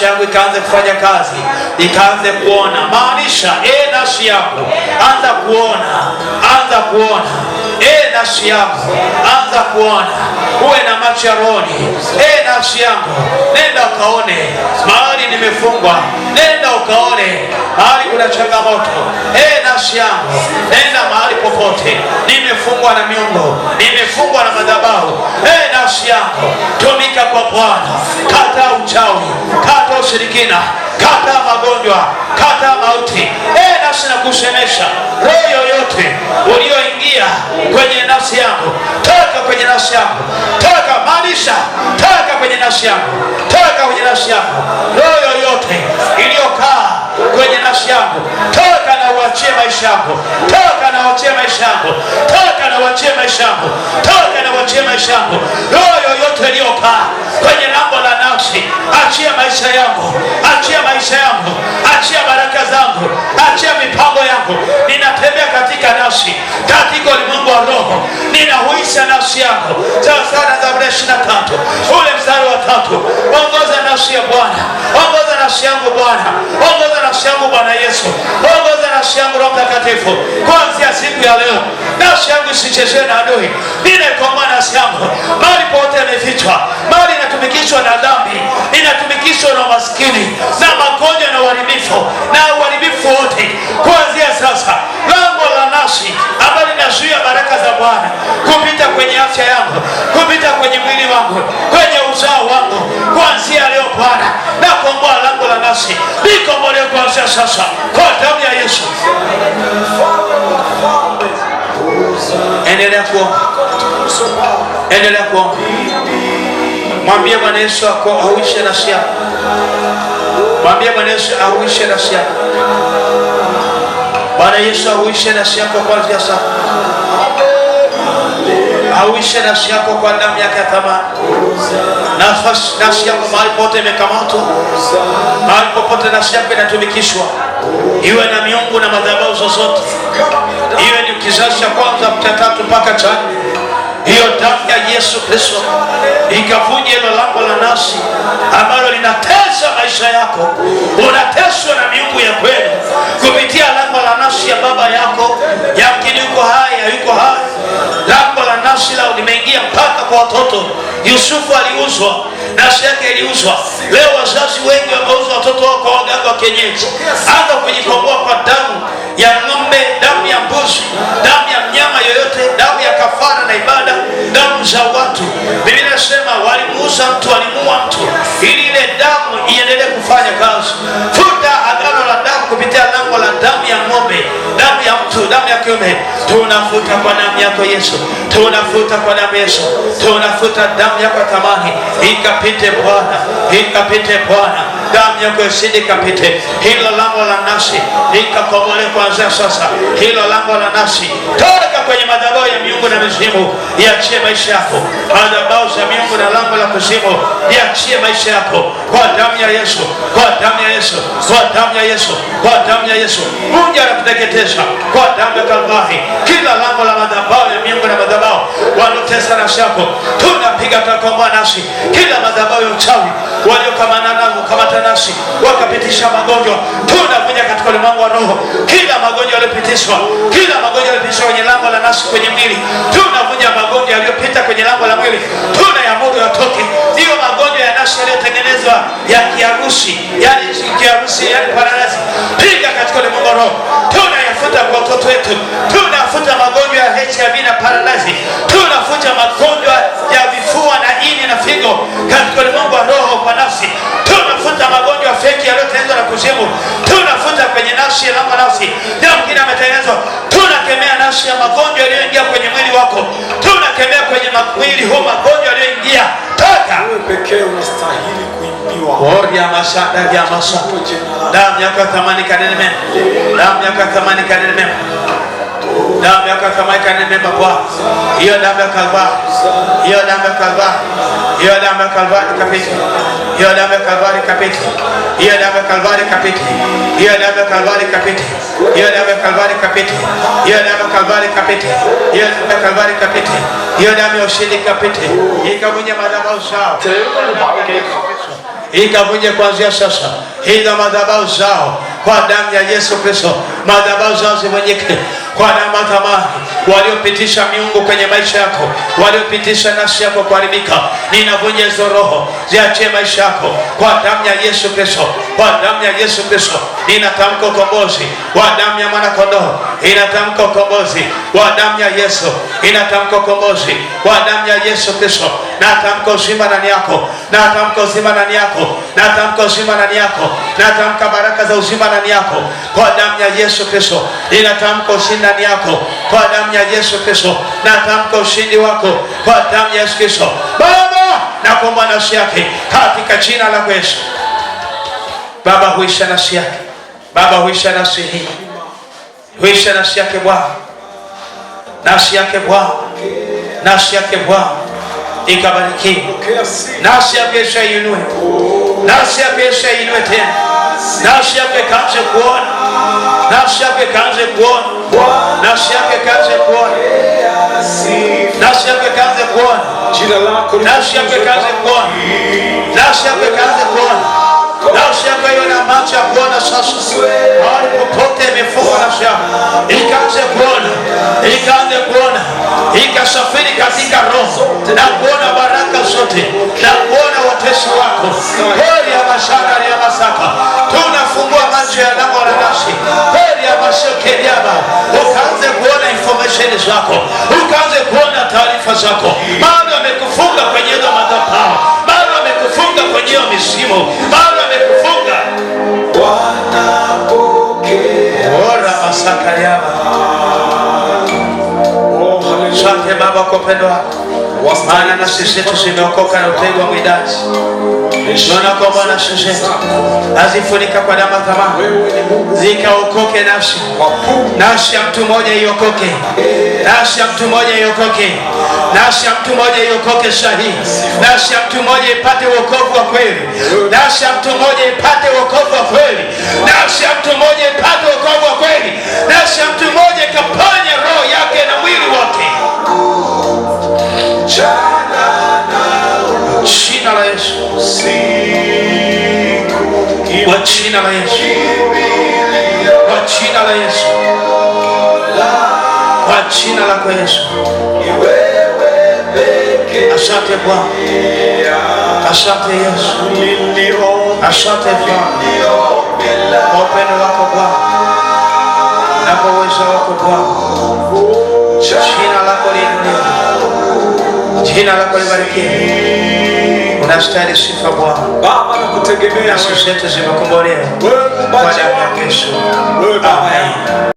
yangu ikaanze kufanya kazi, ikaanze kuona. Maanisha nafsi yangu anza kuona, nafsi yangu anza kuona, uwe na macho ya rohoni. Nafsi yangu nenda ukaone mahali nimefungwa, nenda ukaone mahali kuna changamoto. Nafsi yangu nenda mahali popote nimefungwa na miungu, nimefungwa na madhabahu. Nafsi yangu tumika kwa Bwana, kata uchawi, kata ushirikina, kata magonjwa, kata mauti. Nafsi na kusemesha roho yoyote ulioingia kwenye nafsi yangu, toka kwenye nafsi yangu, toka. Maanisha toka kwenye nafsi yangu, toka kwenye nafsi yangu. Roho yoyote iliyokaa kwenye nafsi yangu, toka na uachie maisha yangu, toka na uachie maisha yangu, toka na uachie maisha yangu, toka na uachie maisha yangu. Roho yoyote iliyokaa kwenye lango la nafsi, achia maisha yangu, achia maisha yangu, achia baraka zangu, achia mipango yangu. Ninatembea katika nafsi, katika ulimwengu wa roho, ninahuisha nafsi yangu. Sawa sana Zaburi 23 ule mstari wa 3. Ongoza nafsi ya Bwana, ongoza nafsi yangu Bwana, ongoza nafsi yangu Bwana Yesu, ongoza nafsi yangu Roho Mtakatifu. Kuanzia siku ya leo, nafsi yangu isichezwe na adui. Ninaikomboa nafsi yangu mahali pote imefichwa, mahali inatumikishwa na dhambi, inatumikishwa na maskini na magonjwa na uharibifu wote. Kuanzia sasa, lango la nafsi ambalo linazuia baraka za Bwana kupita kwenye afya yangu, kupita kwenye mwili wangu, kwenye uzao wangu, kuanzia leo Bwana, na kuomboa lango la nafsi likombolewe kuanzia sasa kwa damu ya Yesu. Endelea kuomba. Endelea kuomba. Mwambie Bwana Yesu auishe nafsi yako. Mwambie Bwana Yesu auishe nafsi yako. Bwana Yesu auishe nafsi yako kuanzia sasa. Auishe nafsi yako kwa damu yake ya thamani. Nafsi yako mahali pote imekamatwa, mahali popote nafsi yako inatumikishwa, iwe na miungu na madhabahu zozote, iwe ni kizazi cha kwanza cha tatu mpaka cha nne, hiyo damu ya Yesu Kristo ikavunje hilo lango la nafsi ambalo linatesa maisha yako. Unateswa na miungu ya kweli kupitia lango la nafsi ya baba yako, yamkini yuko hai, hayuko hai. Lango la nafsi lao limeingia mpaka kwa watoto. Yusufu aliuzwa, nafsi yake iliuzwa. Leo wazazi wengi wameuza watoto wao kwa waganga wa kienyeji, hata kujikomboa kwa damu ya ng'ombe, damu ya mbuzi, damu ya mnyama yoyote, damu ya kafara na ibada, damu za watu. Biblia inasema walimuuza mtu, walimuua mtu ili ile damu iendelee kufanya kazi. Futa agano la damu kupitia lango la damu ya ng'ombe, damu ya mtu, damu ya kiume. Tunafuta kwa damu yako Yesu, tunafuta kwa damu Yesu, tunafuta damu yako thamani. Ikapite Bwana, ikapite Bwana, damu yako isidi kapite. Hilo lango la nafsi likakomole kuanzia sasa. Hilo lango la nafsi, toka kwenye madhabahu ya miungu na mizimu, iachie maisha yako. Madhabahu za miungu na lango la kuzimu, iachie maisha yako kwa damu ya Yesu, kwa damu ya Yesu, kwa damu ya Yesu, kwa damu ya Yesu. Vunja na kuteketeza kwa damu ya Kalvari kila lango la madhabahu ya miungu na madhabahu wanaotesa nafsi yako. Tunapiga tunakomboa nafsi, kila madhabahu ya uchawi waliokamana nao kamata nafsi wakapitisha magonjwa, tunavunja katika ulimwengu wa roho. Kila magonjwa yaliyopitishwa, kila magonjwa yaliyopitishwa kwenye lango la nafsi kwenye mwili, tunavunja magonjwa yaliyopita kwenye lango la mwili, tunayaamuru yatoke. Hiyo magonjwa ya nafsi yaliyotengenezwa ya kiharusi, yani kiharusi, yani paralisi, piga katika ulimwengu wa roho. Tunayafuta kwa watoto wetu, tunafuta magonjwa ya HIV na paralisi, tunafuta magonjwa ya vifua na ini na figo katika ulimwengu wa roho kwa nafsi. Tunafuta magonjwa feki yaliyotengenezwa na kuzimu, tunafuta kwenye nafsi ya lango nafsi. Damu kina ametengenezwa, tunakemea nafsi ya magonjwa yaliyoingia kwenye mwili wako, tunakemea kwenye mwili huu magonjwa yaliyoingia. Toka. Wewe pekee unastahili kuimbiwa. Oria masada ya masa. Damu yako thamani kanene mema. Damu yako thamani kanene mema. Damu yako thamani kanene mema Bwana. Hiyo damu ya Kalvari, hiyo damu ya Kalvari, hiyo damu ya Kalvari kapite, hiyo damu ya Kalvari kapite, hiyo damu ya Kalvari kapite, hiyo damu ya Kalvari kapite, hiyo damu ya Kalvari kapite, hiyo damu ya Kalvari kapite, hiyo damu ya Kalvari kapite, hiyo damu ya ushindi kapite. Ikavunja madhabahu zao, ikavunja kuanzia sasa hizo madhabahu zao kwa damu ya Yesu Kristo. Madhabahu zao zivunjike kwa damu ya thamani. Waliopitisha miungu kwenye maisha yako, waliopitisha nafsi yako kuharibika, ninavunja hizo roho, ziachie maisha yako kwa damu ya Yesu Kristo, kwa damu ya Yesu Kristo. Ninatamka ukombozi wa damu ya mwana kondoo, inatamka ukombozi wa damu ya Yesu, inatamka ukombozi wa damu ya Yesu Kristo. Natamka uzima ndani yako, natamka uzima ndani yako, natamka uzima ndani yako, natamka baraka za uzima ndani yako kwa damu ya Yesu Kristo. Ninatamka ushindi ndani yako kwa damu ya Yesu Kristo. Natamka ushindi wako kwa damu ya Yesu Kristo. Baba, nakuomba nafsi yake katika jina la Yesu. Baba, huisha nafsi yake. Baba, huisha nafsi hii, huisha nafsi yake Bwana, nafsi yake Bwana, nafsi yake Bwana ikabarikiwe. Nafsi yake ishainue, nafsi yake ishainue tena, nafsi yake kaanze kuona, nafsi yake kaanze kuona, nafsi yake kaanze kuona, nafsi yake kaanze kuona, nafsi yake kaanze kuona, nafsi yake kaanze kuona, nafsi yako hiyo na macho ya kuona sasa. Mahali popote imefungwa nafsi yako, ikaanze kuona, ikaanze kuona, ikasafiri katika roho na kuona baraka zote na kuona watesi wako. Heri ya mashaka ya masaka, tunafungua macho ya lango la nafsi. Heri ya mashoke yaba, ukaanze kuona information zako, ukaanze kuona taarifa zako. Bado amekufunga kwenye hizo madhabahu, bado amekufunga kwenye hiyo misimu, bado amekufunga. Ora masaka yaba. Asante Baba kwa upendo wako. maana nafsi zetu zimeokoka na utego wa mwidaji. Tunaona kwamba nafsi zetu azifunika kwa damu ya thamani, zikaokoke nafsi. Nafsi ya mtu mmoja iokoke, nafsi ya mtu mmoja iokoke, nafsi ya mtu mmoja iokoke sahihi, nafsi ya mtu mmoja ipate wokovu wa kweli, nafsi ya mtu mmoja ipate wokovu wa kweli, nafsi ya mtu mmoja ipate wokovu wa kweli, nafsi ya mtu mmoja ikaponye roho yake na mwili wake. Jina la Yesu, kwa jina la Yesu, kwa jina la Yesu, kwa jina lako Yesu. Asante Bwana, asante Yesu, asante Bwana kwa upendo wako Bwana na kwa uwezo wako Bwana. Jina lako liinuliwe, jina lako libarikiwe. Unastahili sifa Bwana. Baba, nakutegemea. Nafsi zetu zimekombolewa kwa damu ya Yesu. Amen.